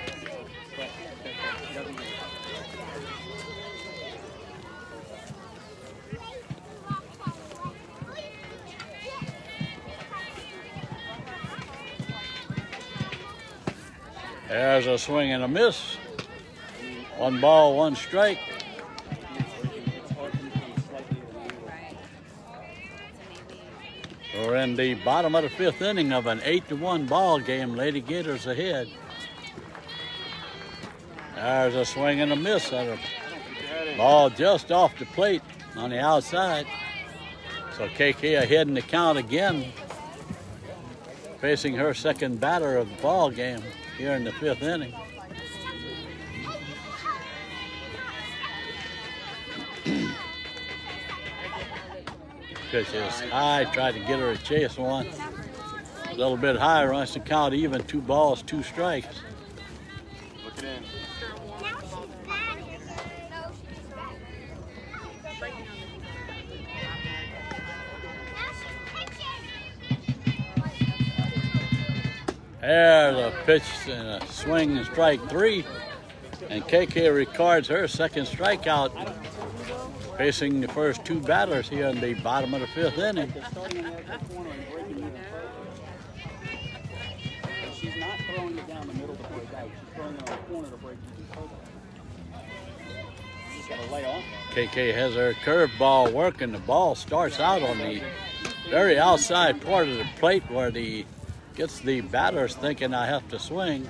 There's a swing and a miss. 1 ball, 1 strike. in the bottom of the 5th inning of an 8-1 ball game. Lady Gators ahead. There's a swing and a miss on a ball just off the plate on the outside. So KK ahead in the count again, facing her second batter of the ball game here in the 5th inning. Pitch is high, tried to get her to chase one. A little bit higher, runs the count even, 2 balls, 2 strikes. Look it in. There's a pitch and a swing and strike 3. And KK records her second strikeout, facing the first 2 batters here in the bottom of the 5th inning. She's not throwing it down the middle to break out. She's throwing it on the corner to break even. She's got to lay off. KK has her curveball working. The ball starts out on the very outside part of the plate where the gets the batters thinking I have to swing.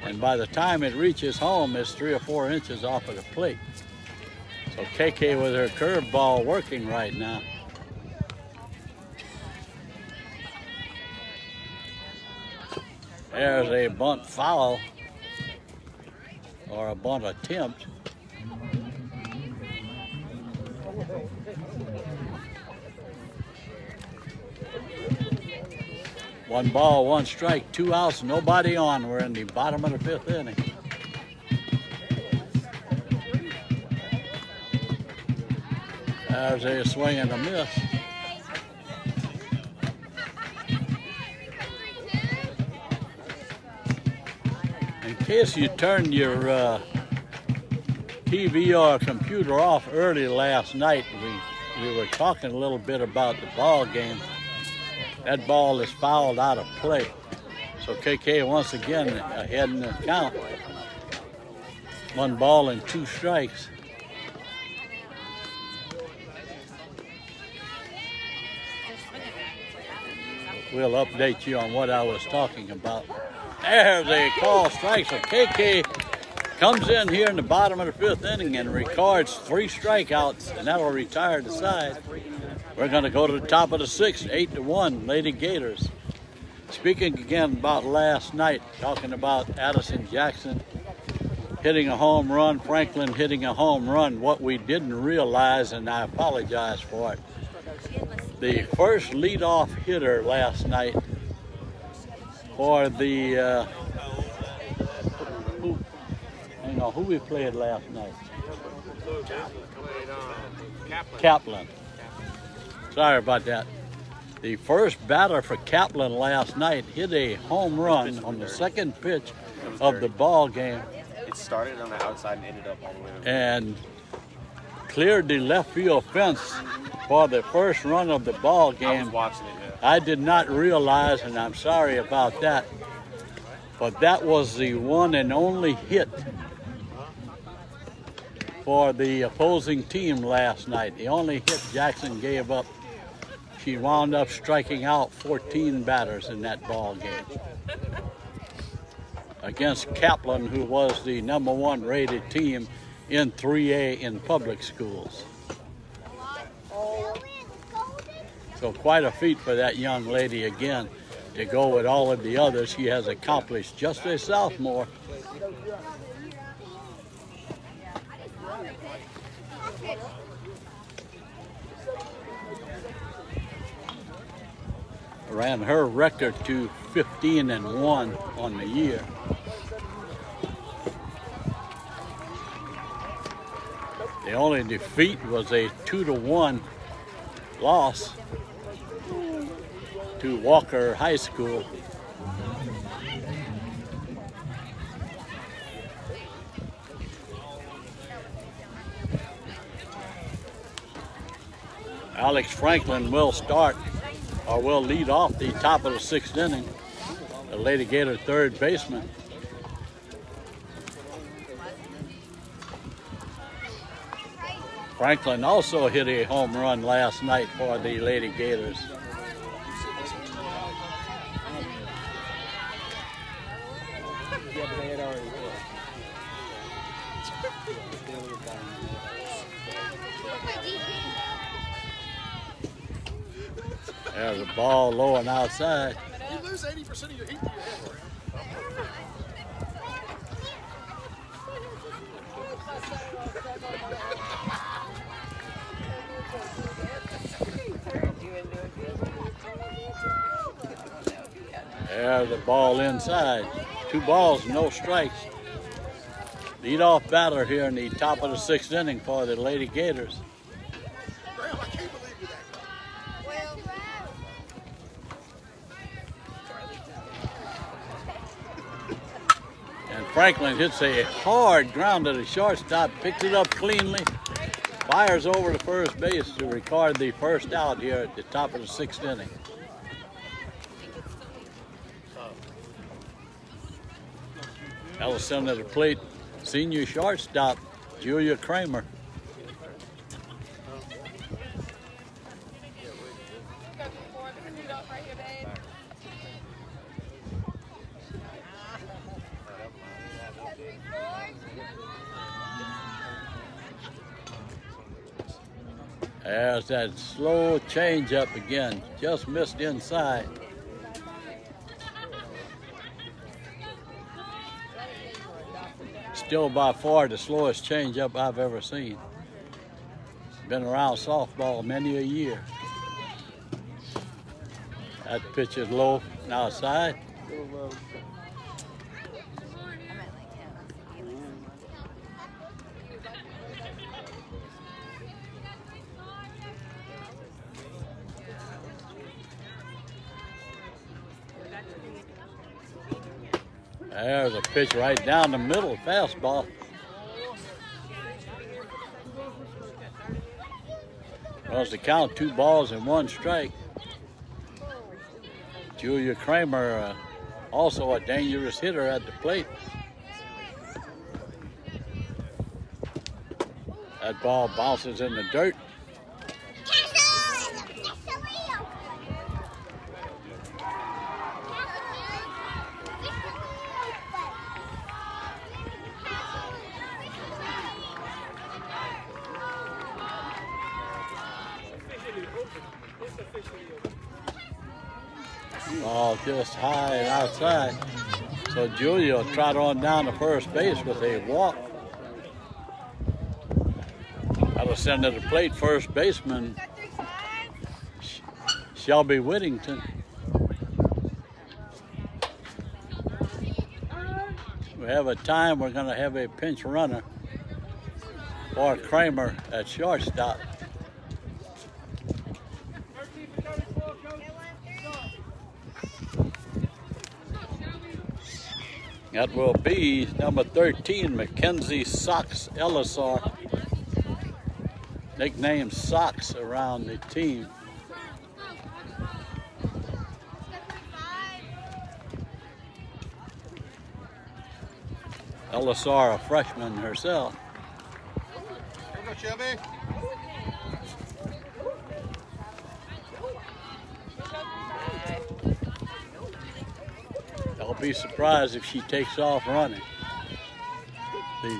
And by the time it reaches home, it's 3 or 4 inches off of the plate. So KK with her curveball working right now. There's a bunt foul, or a bunt attempt. One ball, 1 strike, 2 outs, nobody on. We're in the bottom of the 5th inning. There's a swing and a miss. In case you turned your TV or computer off early last night, we were talking a little bit about the ball game. That ball is fouled out of play. So KK once again ahead in the count. 1 ball and 2 strikes. We'll update you on what I was talking about. There's a call strike. So KK comes in here in the bottom of the 5th inning and records 3 strikeouts, and that'll retire the side. We're going to go to the top of the 6th, 8-1, Lady Gators. Speaking again about last night, talking about Addison Jackson hitting a home run, Franklin hitting a home run. What we didn't realize, and I apologize for it, the first leadoff hitter last night for the, who we played last night? Kaplan. Sorry about that. The first batter for Kaplan last night hit a home run on the 2nd pitch of the ball game. It started on the outside and ended up all the way over. And cleared the left field fence for the first run of the ball game. I was watching it, yeah. I did not realize, and I'm sorry about that, but that was the one and only hit for the opposing team last night. The only hit Jackson gave up. She wound up striking out 14 batters in that ball game against Kaplan, who was the #1 rated team in 3A in public schools. So quite a feat for that young lady again to go with all of the others she has accomplished just a sophomore. Ran her record to 15-1 on the year. The only defeat was a 2-1 loss to Walker High School. Alex Franklin will start, or will lead off the top of the 6th inning. The Lady Gator third baseman. Franklin also hit a home run last night for the Lady Gators. but they had already won. There's a ball low and outside. You lose 80% of your heat to your head. There's the ball inside. 2 balls, no strikes. Lead-off batter here in the top of the 6th inning for the Lady Gators. Graham, I can't believe you're that guy. And Franklin hits a hard ground to the shortstop, picks it up cleanly, fires over to first base to record the first out here at the top of the 6th inning. Ellison at the plate, senior shortstop, Julia Kramer. There's that slow change up again, just missed inside. Still by far the slowest change up I've ever seen. Been around softball many a year. That pitch is low and outside. There's a pitch right down the middle, fastball. Runs the count, 2 balls and 1 strike. Julia Kramer, also a dangerous hitter at the plate. That ball bounces in the dirt. Ball just high and outside. So Julia will trot on down to first base with a walk. That'll send to the plate first baseman Shelby Whittington. We have a time we're going to have a pinch runner for Kramer at shortstop. That will be number 13, Mackenzie Sox Elisar. Nicknamed Sox around the team. Elisar, a freshman herself. Here we go, Shelby. I'll be surprised if she takes off running. She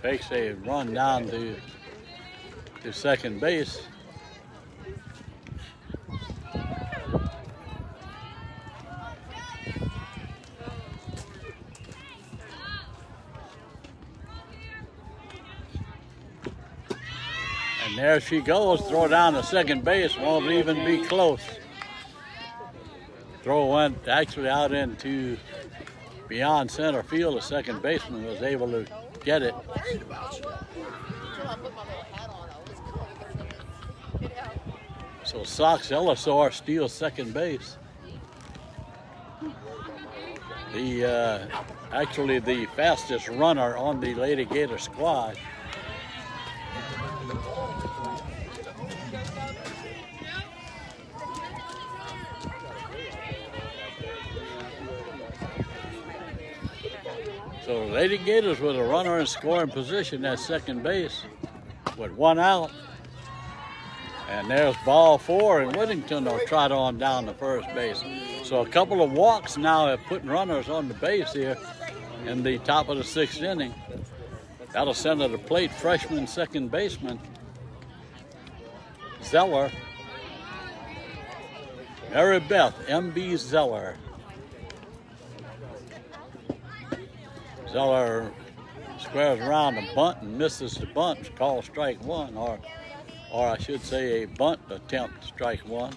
takes a run down to second base. And there she goes, throw down to second base, won't even be close. Throw went actually out into beyond center field. The second baseman was able to get it. So Sox Elisar steals second base. Actually the fastest runner on the Lady Gator squad. So Lady Gators with a runner in scoring position at second base with 1 out. And there's ball 4, and Whittington will trot on down to first base. So a couple of walks now have put runners on the base here in the top of the 6th inning. That'll send to the plate freshman second baseman Zeller. Mary Beth M.B. Zeller. Zeller squares around a bunt and misses the bunt. It's called strike 1, or I should say a bunt attempt, strike 1.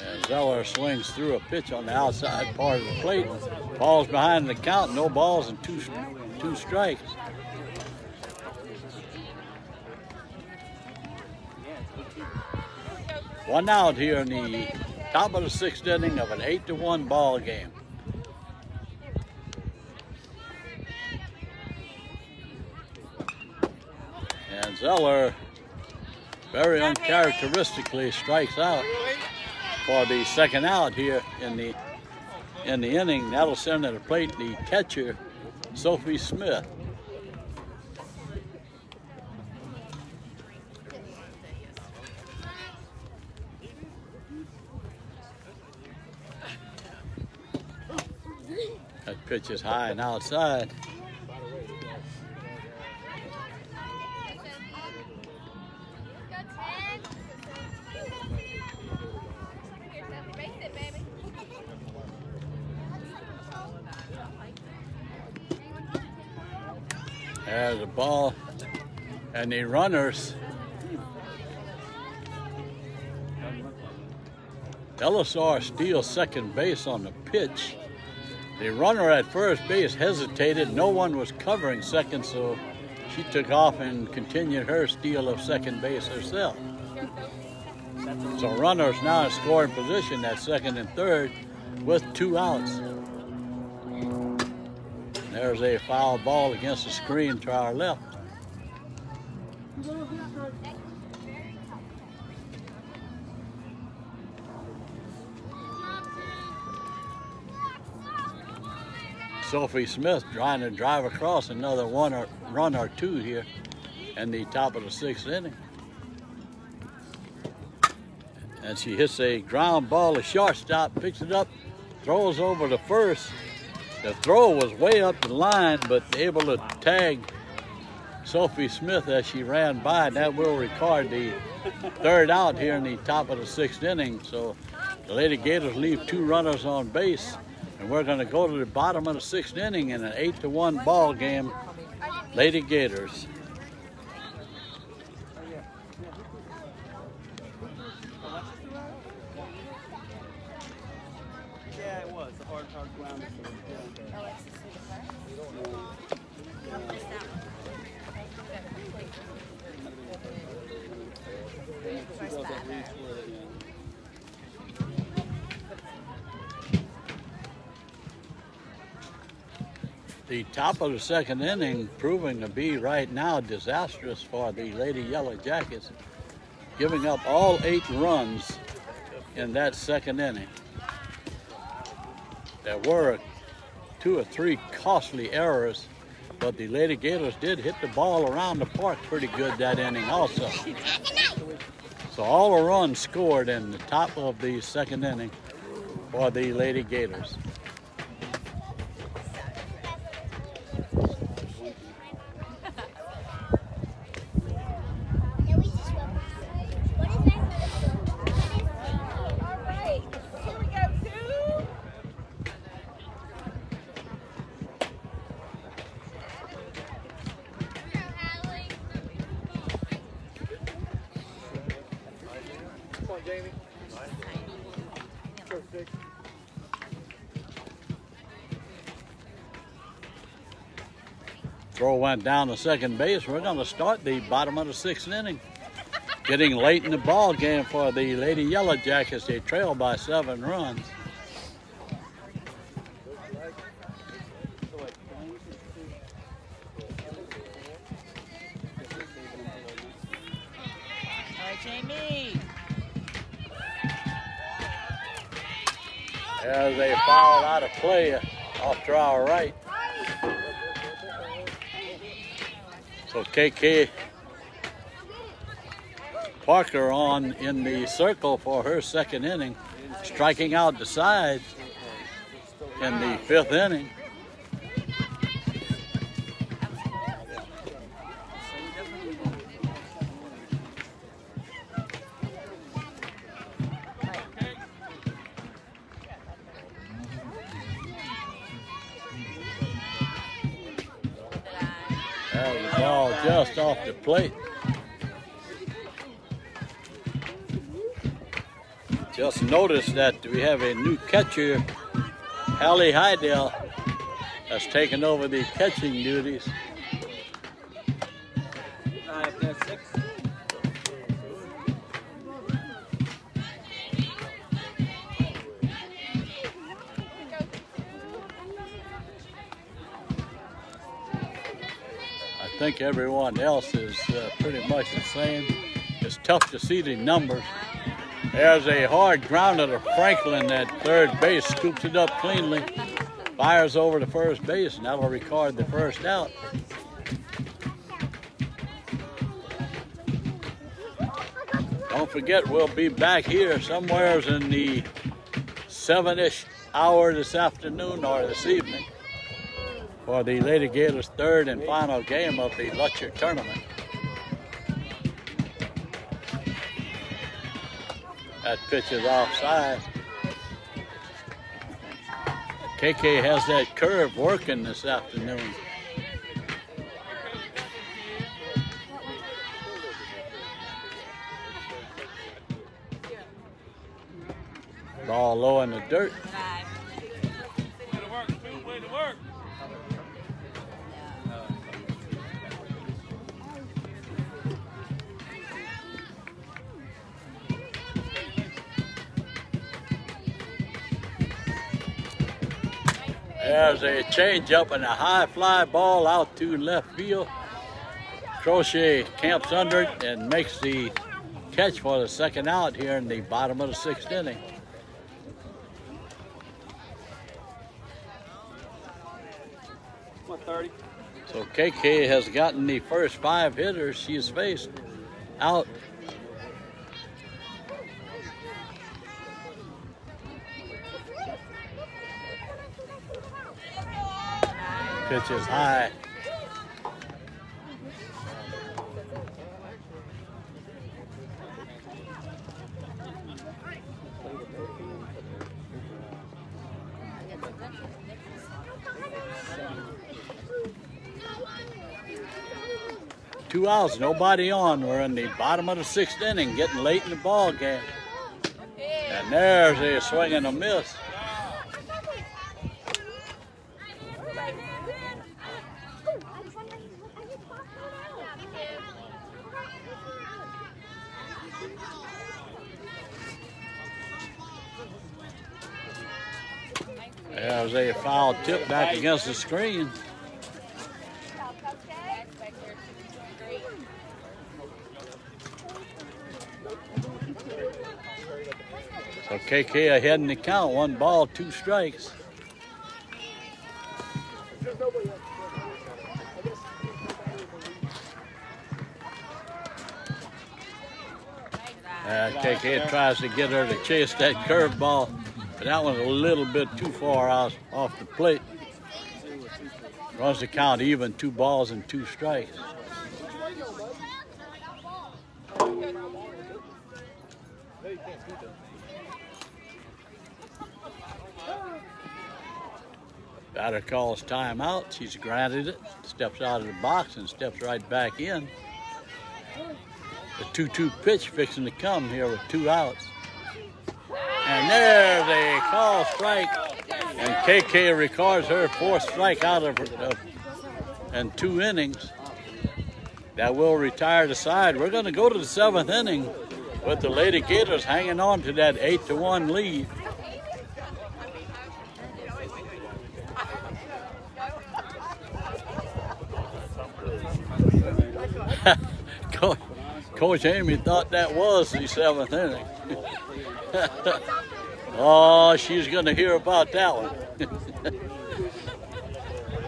And Zeller swings through a pitch on the outside part of the plate. Falls behind the count, no balls and two strikes. One out here in the top of the 6th inning of an 8-1 ball game. And Zeller very uncharacteristically strikes out for the second out here in the inning. That'll send to the plate the catcher, Sophie Smith. That pitch is high and outside. There's the ball, and the runners. Elisar steals second base on the pitch. The runner at first base hesitated. No one was covering second, so she took off and continued her steal of second base herself. So runners now in scoring position at second and third with 2 outs. There's a foul ball against the screen to our left. Sophie Smith trying to drive across another run or two here in the top of the 6th inning. And she hits a ground ball, a shortstop picks it up, throws over to first. The throw was way up the line, but able to tag Sophie Smith as she ran by, and that will record the 3rd out here in the top of the 6th inning. So the Lady Gators leave 2 runners on base, and we're going to go to the bottom of the 6th inning in an 8-1 ball game. Lady Gators. Yeah, it was. The hard ground. The top of the 2nd inning proving to be right now disastrous for the Lady Yellow Jackets, giving up all 8 runs in that 2nd inning. There were 2 or 3 costly errors, but the Lady Gators did hit the ball around the park pretty good that inning also. So all the runs scored in the top of the 2nd inning for the Lady Gators. Throw went down to second base. We're going to start the bottom of the 6th inning. Getting late in the ball game for the Lady Yellow Jackets. They trail by 7 runs. All right, Jamie. As they foul out of play off to our right. So KK Parker on in the circle for her second inning, striking out the side in the fifth inning. That was all just off the plate. Just noticed that we have a new catcher, Hallie Hydell, that's taken over the catching duties. I think everyone else is pretty much the same. It's tough to see the numbers. There's a hard grounder to Franklin at third base, scoops it up cleanly, fires over to first base, and that'll record the first out. Don't forget, we'll be back here somewhere in the 7-ish hour this afternoon or this evening for the Lady Gators' third and final game of the Lutcher tournament. That pitch is offside. KK has that curve working this afternoon. Ball low in the dirt. Way to work. There's a changeup and a high fly ball out to left field. Crochet camps under it and makes the catch for the second out here in the bottom of the sixth inning. What, 30? So KK has gotten the first 5 hitters she's faced out. Pitch is high. Two outs, nobody on. We're in the bottom of the sixth inning, getting late in the ball game. And there's a swing and a miss. There's a foul tip back against the screen. So KK ahead in the count, 1 ball, 2 strikes. KK tries to get her to chase that curveball, but that one's a little bit too far out off the plate. Runs the count even, 2 balls and 2 strikes. Batter calls timeout. She's granted it, steps out of the box and steps right back in. The 2-2 pitch fixing to come here with 2 outs. And there's a call strike. And KK records her 4th strike out of in 2 innings. That will retire the side. We're going to go to the 7th inning with the Lady Gators hanging on to that 8-1 lead. Coach Amy thought that was the 7th inning. Oh, she's going to hear about that one.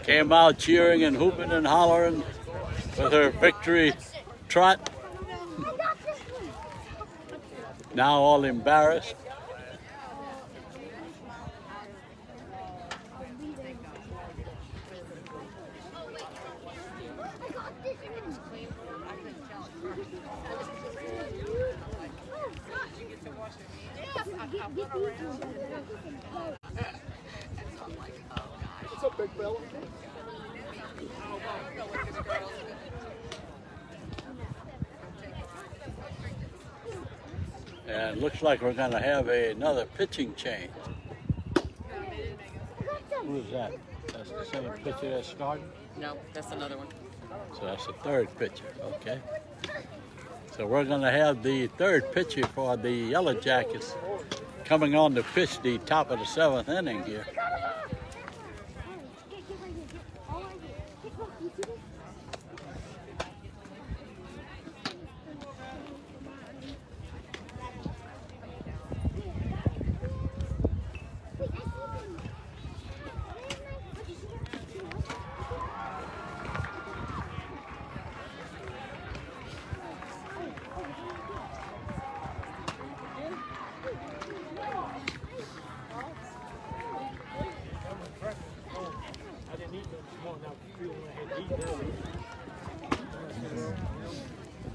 Came out cheering and hooping and hollering with her victory trot. Now all embarrassed. What's up, big fella? And it looks like we're going to have another pitching change. Who is that? That's the same pitcher that started? No, that's another one. So that's the third pitcher, okay. So we're going to have the third pitcher for the Yellow Jackets coming on to pitch the top of the 7th inning here.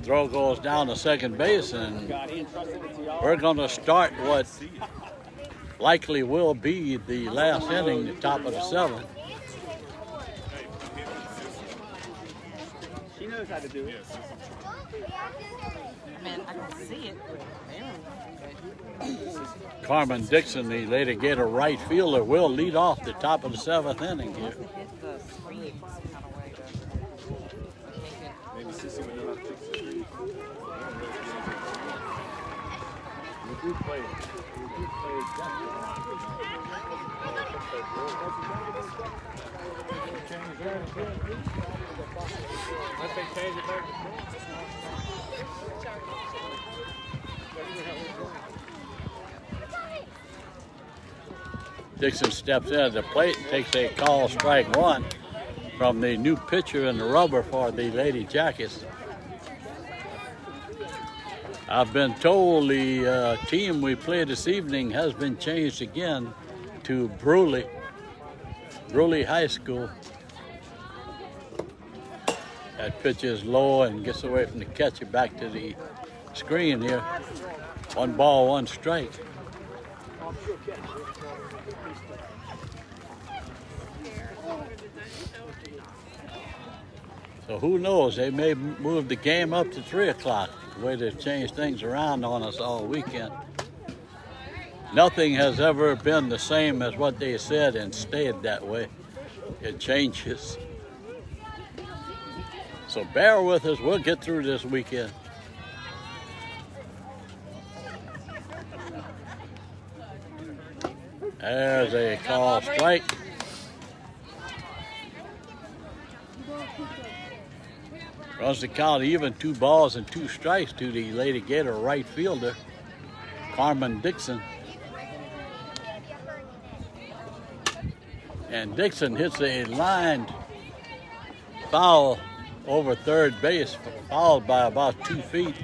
Throw goes down to second base, and we're going to start what likely will be the last inning, the top of the 7th. She knows how to do it. Man, I can see it. Carmen Dixon, the Lady Gator right fielder, will lead off the top of the 7th inning here. Hit the screen some kind of way. Maybe Sissy would know how to fix it. We do play Let's say change it back. Dixon steps in at the plate, takes a call, strike one, from the new pitcher in the rubber for the Lady Jackets. I've been told the team we play this evening has been changed again to Bruley High School. That pitch is low and gets away from the catcher back to the screen here. 1 ball, 1 strike. So who knows, they may move the game up to 3 o'clock, the way they've changed things around on us all weekend. Nothing has ever been the same as what they said and stayed that way. It changes. So bear with us, we'll get through this weekend. There's a call strike. Runs the count even, 2 balls and 2 strikes to the Lady Gator right fielder, Carmen Dixon. And Dixon hits a lined foul over third base, fouled by about 2 feet.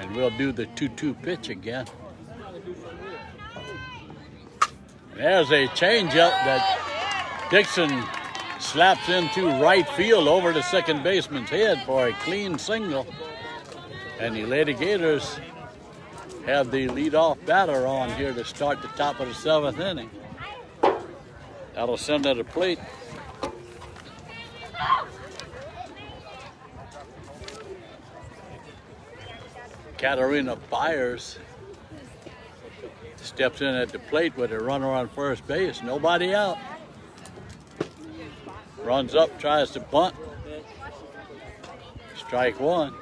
And we'll do the 2-2 pitch again. There's a changeup that Dixon slaps into right field over the second baseman's head for a clean single. And the Lady Gators have the leadoff batter on here to start the top of the 7th inning. That'll send to the plate. Katarina Byers steps in at the plate with a runner on first base. Nobody out. Runs up, tries to bunt. Strike one.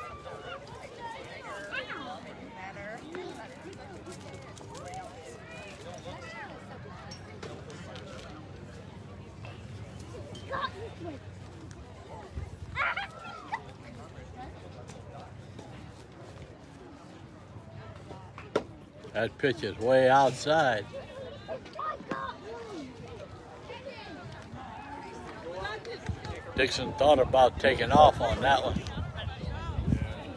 That pitch is way outside. Dixon thought about taking off on that one.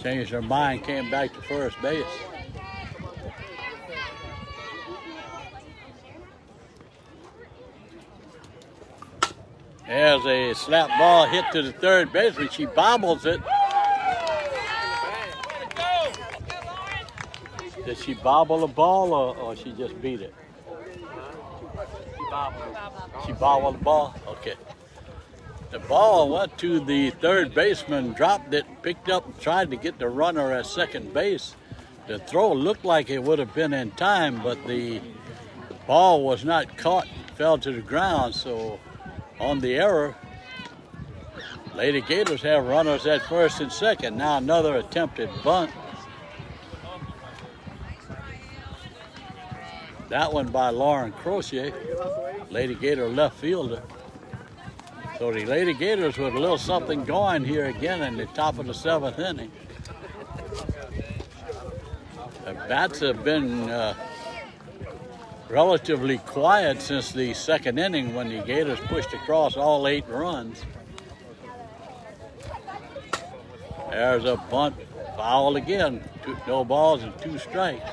Changed her mind, came back to first base. There's a slap ball hit to the third baseman. She bobbles it. Did she bobble the ball or she just beat it? She bobbled the ball? Okay. The ball went to the third baseman, dropped it, picked up, and tried to get the runner at second base. The throw looked like it would have been in time, but the ball was not caught, fell to the ground. So on the error, Lady Gators have runners at first and second. Now another attempted bunt. That one by Lauren Crochet, Lady Gator left fielder. So the Lady Gators with a little something going here again in the top of the 7th inning. The bats have been relatively quiet since the 2nd inning when the Gators pushed across all 8 runs. There's a bunt, foul again, no balls and 2 strikes.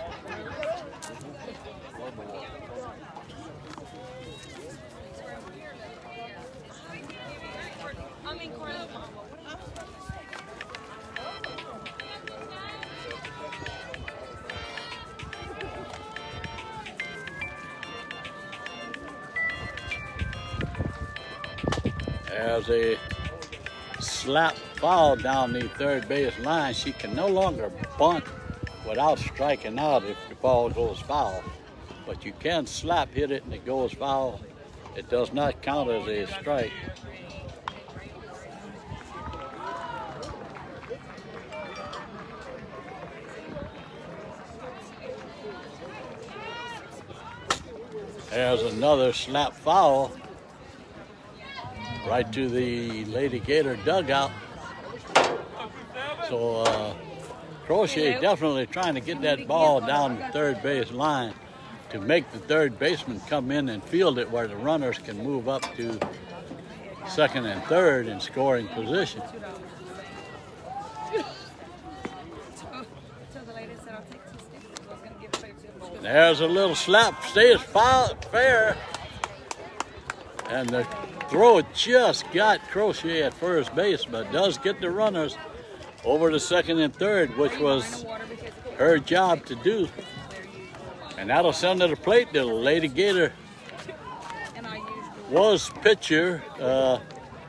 There's a slap foul down the third base line. She can no longer bunt without striking out if the ball goes foul. But you can slap hit it and it goes foul. It does not count as a strike. There's another slap foul right to the Lady Gator dugout. So Crochet definitely trying to get that ball down the third base line to make the third baseman come in and field it where the runners can move up to second and third in scoring position. There's a little slap, stays fair, and the throw just got Crochet at first base, but does get the runners over to second and third, which was her job to do. And that'll send to the plate the Lady Gator was pitcher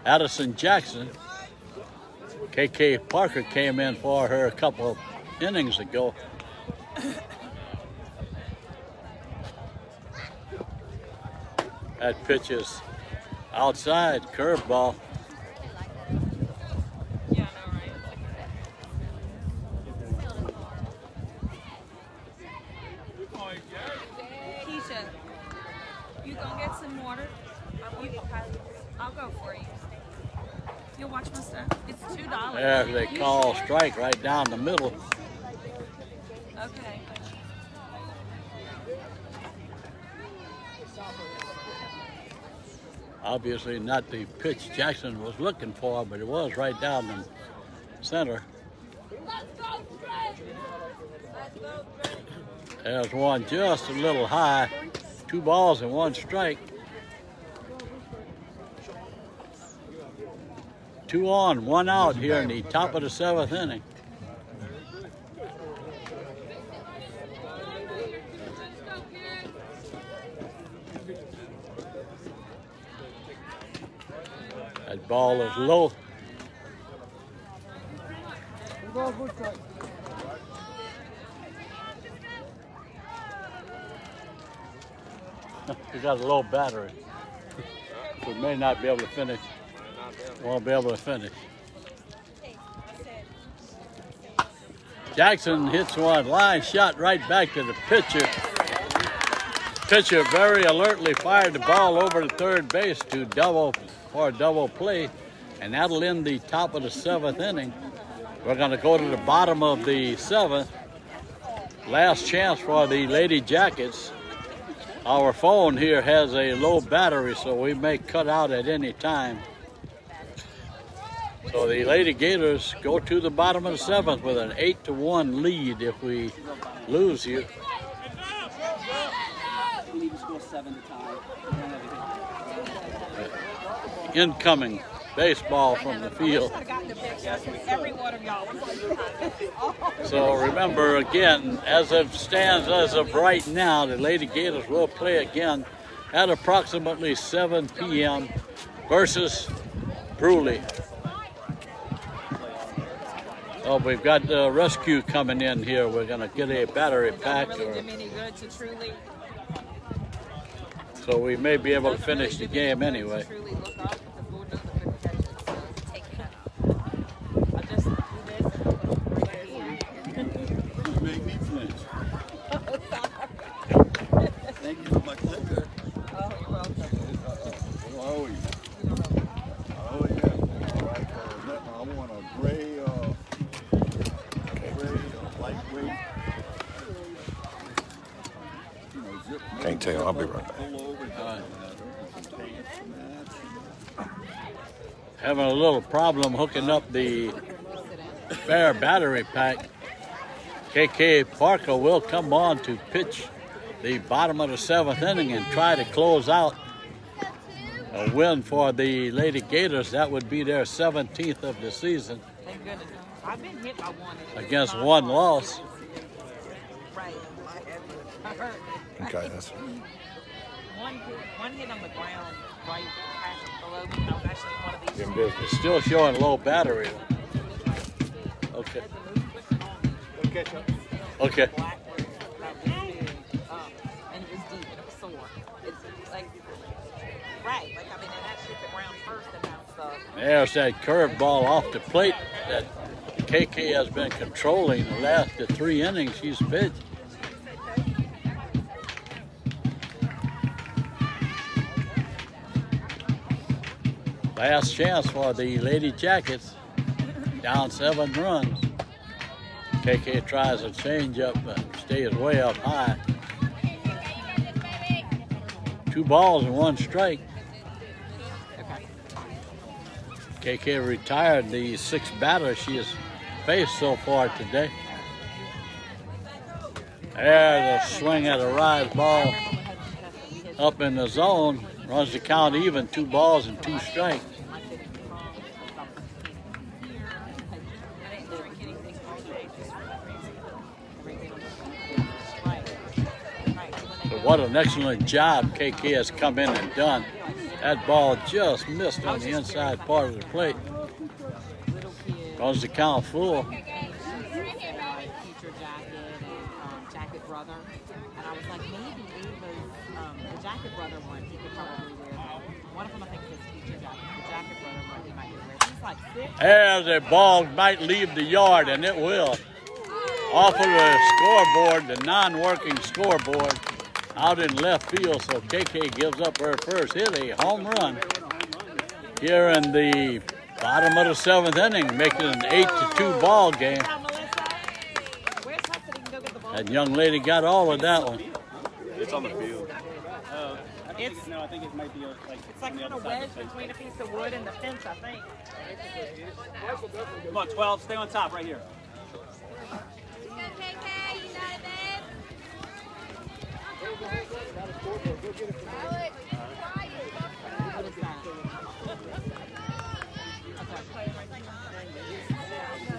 Addison Jackson. KK Parker came in for her a couple of innings ago. That pitch is outside, curveball. Keisha, you gonna get some water? I'll go for you. You'll watch my stuff. It's $2. There they call strike right down the middle. Okay. Obviously not the pitch Jackson was looking for, but it was right down the center. There's one just a little high. 2 balls and 1 strike. 2 on, 1 out here in the top of the 7th inning. That ball is low. We got a low battery. We may not be able to finish. Won't be able to finish. Jackson hits one line shot right back to the pitcher. pitcher very alertly fired the ball over to third base to double play, and that'll end the top of the 7th inning. We're going to go to the bottom of the 7th. Last chance for the Lady Jackets. Our phone here has a low battery, so we may cut out at any time. So the Lady Gators go to the bottom of the 7th with an 8-1 lead if we lose here. Incoming baseball from the field. So remember again, as it stands as of right now, the Lady Gators will play again at approximately 7 p.m. versus Bruley. Oh, we've got the rescue coming in here. We're going to get a battery pack. So we may be able to finish the game anyway. Thank you for my clicker. Oh, you're welcome. Oh, yeah. Oh, yeah. All right, I want a gray, lightweight. Can't tell. I'll be right back. Having a little problem hooking up the spare battery pack. KK Parker will come on to pitch the bottom of the 7th inning and try to close out a win for the Lady Gators. That would be their 17th of the season. Thank goodness. I've been hit by one. Against one loss. Right. I heard. Okay, that's One hit on the ground right below me. I was actually in one of these. It's still showing low battery. Okay. Okay. And it was deep. It was sore. It's like, right. Like, I mean, it actually hit the ground first and bounced up. There's that curveball off the plate that KK has been controlling the last 3 innings she's pitched. Last chance for the Lady Jackets, down 7 runs. KK tries a changeup, but stays way up high. 2 balls and 1 strike. KK retired the 6 batters she has faced so far today. There's a swing at a rise ball up in the zone. Runs the count even, 2 balls and 2 strikes. So what an excellent job KK has come in and done. That ball just missed on the inside part of the plate. Runs the count full. Jacket brother, and I was like, maybe the Jacket brother one he could probably wear. One of them I think is teacher jacket. The Jacket brother one he might wear. He's like 6. There's a ball might leave the yard, and it will. Off of the scoreboard, the non-working scoreboard, out in left field. So KK gives up her first hit, a home run here in the bottom of the 7th inning, making it an 8-2 ball game. That young lady got all of that one. It's on the field. No, I think it might be like. It's like kind of wedged between a piece of wood and the fence, I think. Come on, 12. Stay on top right here.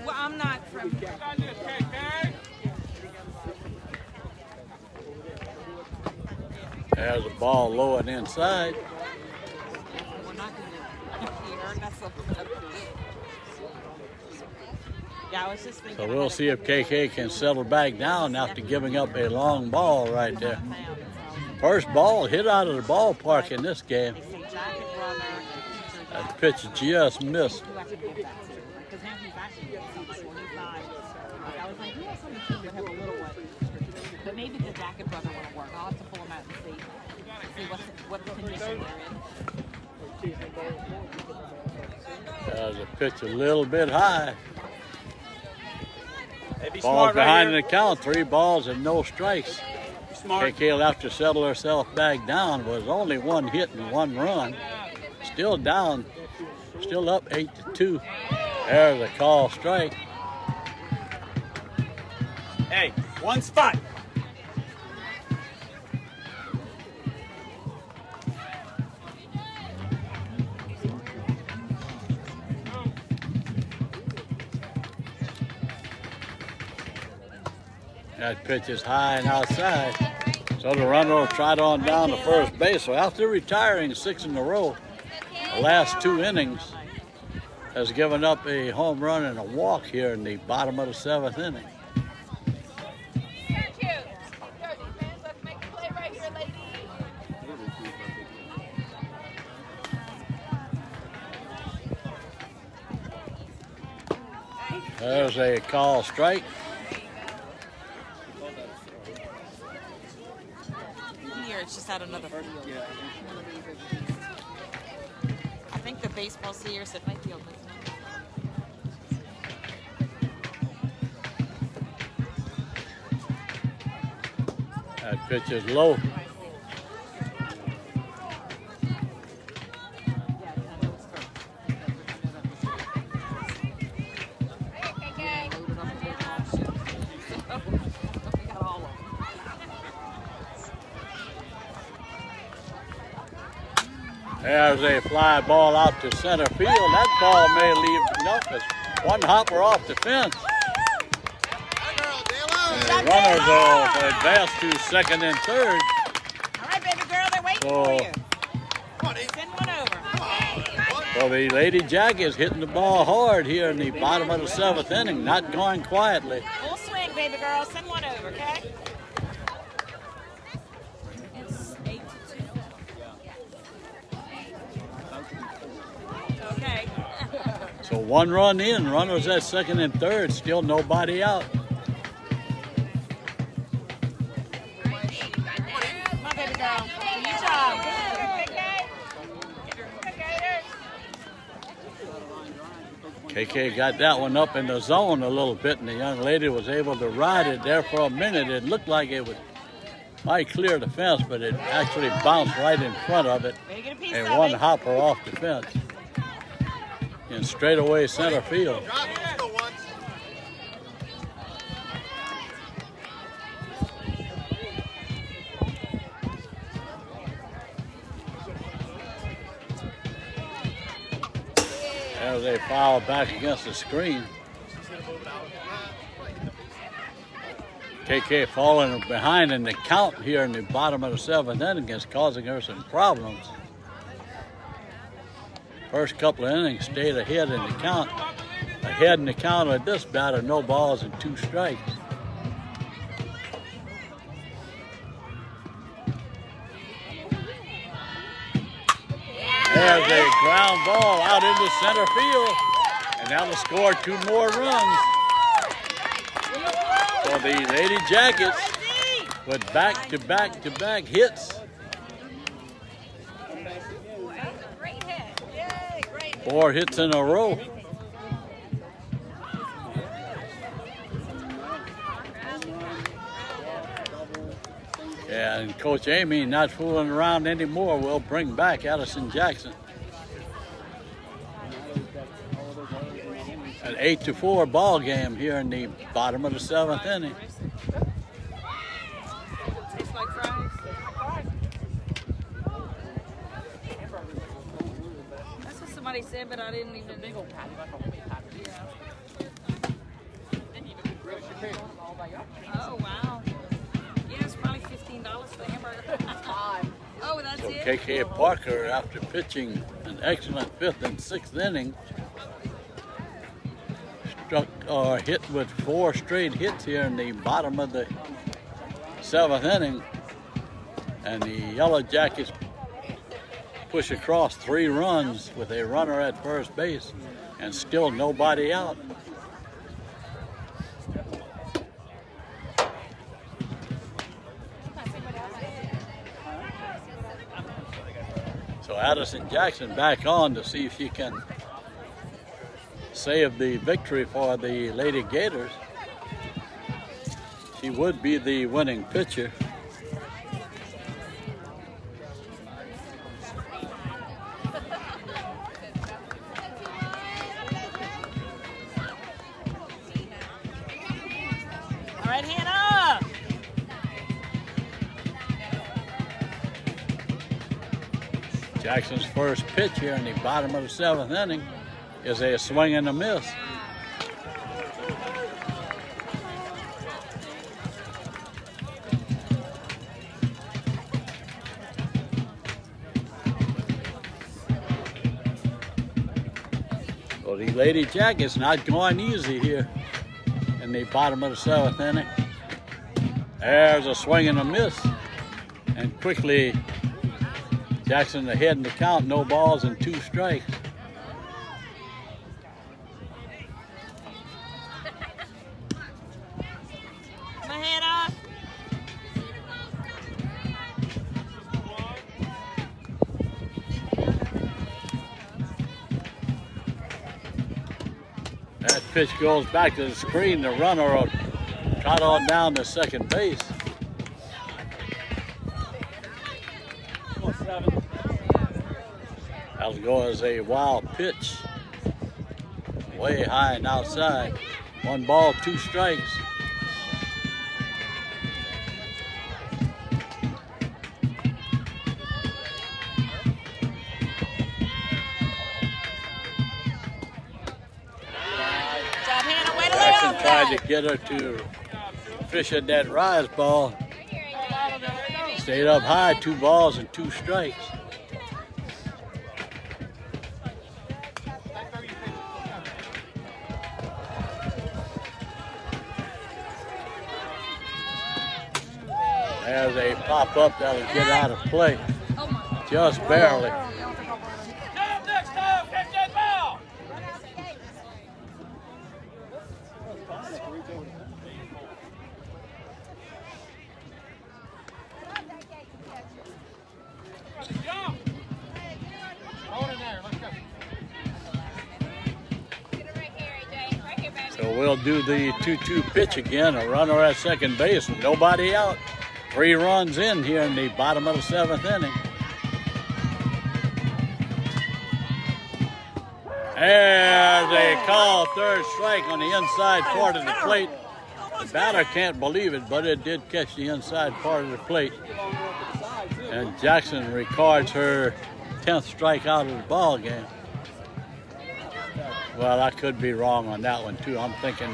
Well, I'm not from. There's a ball low and inside. We're not going to hear. That's up. Yeah, I was just thinking. So we'll see if KK can settle back down after giving up a long ball right there. First ball hit out of the ballpark in this game. That pitch just missed. But maybe the Jacket brother won't work. I'll have to pull him out. that and see what condition they're in. There's a pitch a little bit high. Hey, be Ball smart behind right the count, 3 balls and no strikes. here. Smart. KK will have to settle herself back down. Was only 1 hit and 1 run. Still down, still up 8-2. There's a call strike. Hey, one spot. That pitch is high and outside. So the runner will trot on down to first base. So after retiring 6 in a row, the last 2 innings has given up a home run and a walk here in the bottom of the 7th inning. There's a call strike. Here, it's just out another field. I think the baseball's here, so it might be open. That pitch is low. There's a fly ball out to center field. That ball may leave enough as 1 hopper off the fence. And the runners will advance to 2nd and 3rd. All right, baby girl, they're waiting for you. Send one over. So the Lady Jack is hitting the ball hard here in the bottom of the 7th inning, not going quietly. Full swing, baby girl. Send one over, okay? It's 8-2. Okay. So 1 run in, runners at 2nd and 3rd, still nobody out. Come on, baby girl. Do your job. KK got that one up in the zone a little bit, and the young lady was able to ride it there for a minute. It looked like it might clear the fence, but it actually bounced right in front of it and 1 hopper off the fence in straightaway center field. There's a foul back against the screen. KK falling behind in the count here in the bottom of the 7th inning is causing her some problems. First couple of innings stayed ahead in the count. Ahead in the count of this batter, no balls and 2 strikes. There's a ground ball out into center field, and that'll score 2 more runs. So the Lady Jackets with back-to-back hits. 4 hits in a row. Yeah, and Coach Amy not fooling around anymore. We'll bring back Addison Jackson. An 8-4 ball game here in the bottom of the 7th inning. Tastes like fries. That's what somebody said, but I didn't even. Oh wow. Yeah, it's probably $15 for the hamburger. Oh, that's So it. KK Parker, after pitching an excellent 5th and 6th inning, hit with 4 straight hits here in the bottom of the 7th inning, and the Yellow Jackets push across 3 runs with a runner at first base and still nobody out. So Addison Jackson back on to see if she can save the victory for the Lady Gators. She would be the winning pitcher. All right, Hannah. Jackson's first pitch here in the bottom of the 7th inning is a swing and a miss. So the Lady Jackets not going easy here in the bottom of the 7th inning. There's a swing and a miss, and quickly Jackson ahead in the count, no balls and 2 strikes. Hannah. That pitch goes back to the screen. The runner will trot on down to second base. That'll go as a wild pitch. Way high and outside. 1 ball, 2 strikes. Jackson tried to get her to fish at that rise ball. Stayed up high, 2 balls and 2 strikes. There's a pop-up that'll get out of play. Just barely. Next time, catch that ball! Jump! Hold it there, let's go. So we'll do the 2-2 pitch again. A runner at second base, nobody out. 3 runs in here in the bottom of the 7th inning. There's a call, 3rd strike on the inside part of the plate. The batter can't believe it, but it did catch the inside part of the plate. And Jackson records her 10th strikeout of the ball game. Well, I could be wrong on that one too. I'm thinking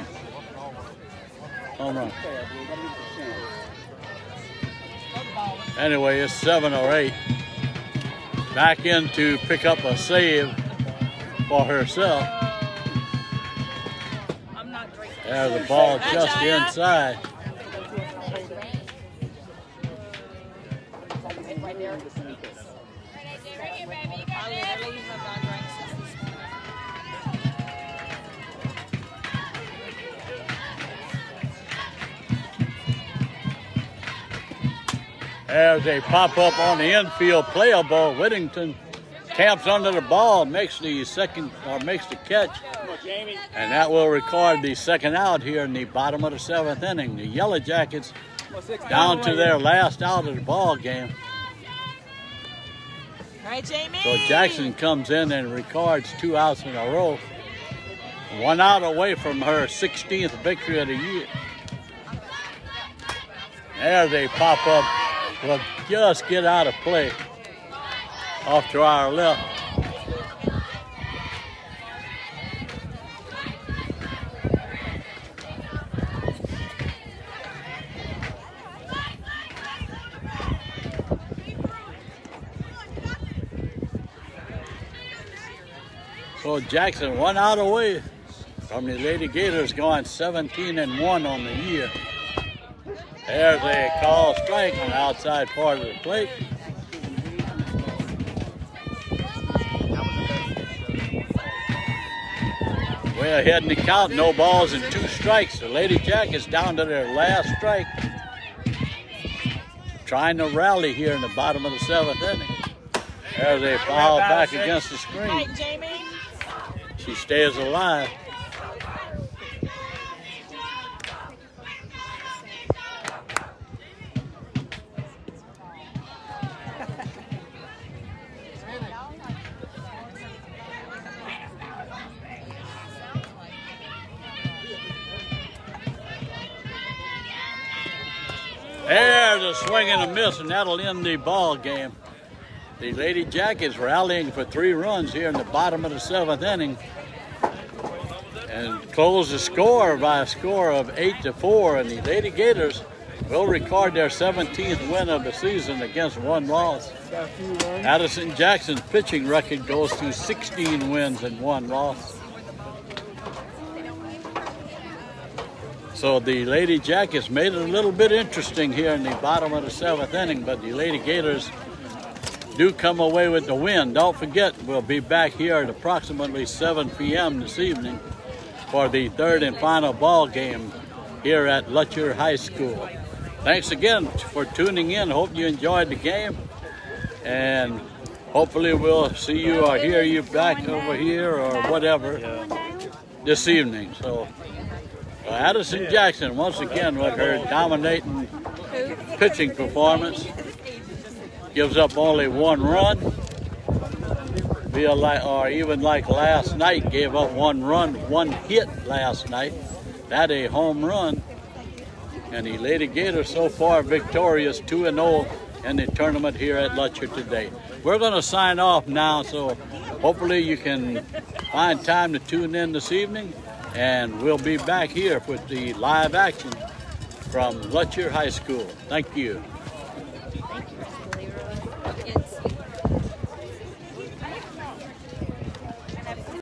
home run. Anyway, it's 7 or 8. Back in to pick up a save for herself. There's the ball just inside. There's a pop-up on the infield, playable. Whittington camps under the ball, makes the catch, and that will record the 2nd out here in the bottom of the 7th inning. The Yellow Jackets down to their last out of the ball game. All right, Jamie. So Jackson comes in and records 2 outs in a row. 1 out away from her 16th victory of the year. There's a pop-up. Will just get out of play off to our left. So Jackson 1 out away from the Lady Gators, going 17-1 on the year. There's a call strike on the outside part of the plate. Way ahead in the count, no balls and 2 strikes. The Lady Jackets down to their last strike. Trying to rally here in the bottom of the 7th inning. There's a foul back against the screen. Right, Jamie. She stays alive. There's a swing and a miss, and that'll end the ball game. The Lady Jackets rallying for 3 runs here in the bottom of the 7th inning, and close the score by a score of 8-4. And the Lady Gators will record their 17th win of the season against 1 loss. Addison Jackson's pitching record goes to 16 wins and 1 loss. So the Lady Jackets made it a little bit interesting here in the bottom of the 7th inning, but the Lady Gators do come away with the win. Don't forget, we'll be back here at approximately 7 p.m. this evening for the 3rd and final ball game here at Lutcher High School. Thanks again for tuning in. Hope you enjoyed the game, and hopefully we'll see you or hear you back over here or whatever this evening. So Addison Jackson once again with her dominating pitching performance gives up only 1 run. Or even like last night, gave up 1 run, 1 hit last night. That a home run. And the Lady Gators so far victorious 2-0 in the tournament here at Lutcher today. We're going to sign off now, so hopefully you can find time to tune in this evening, and we'll be back here with the live action from Lutcher High School. Thank you.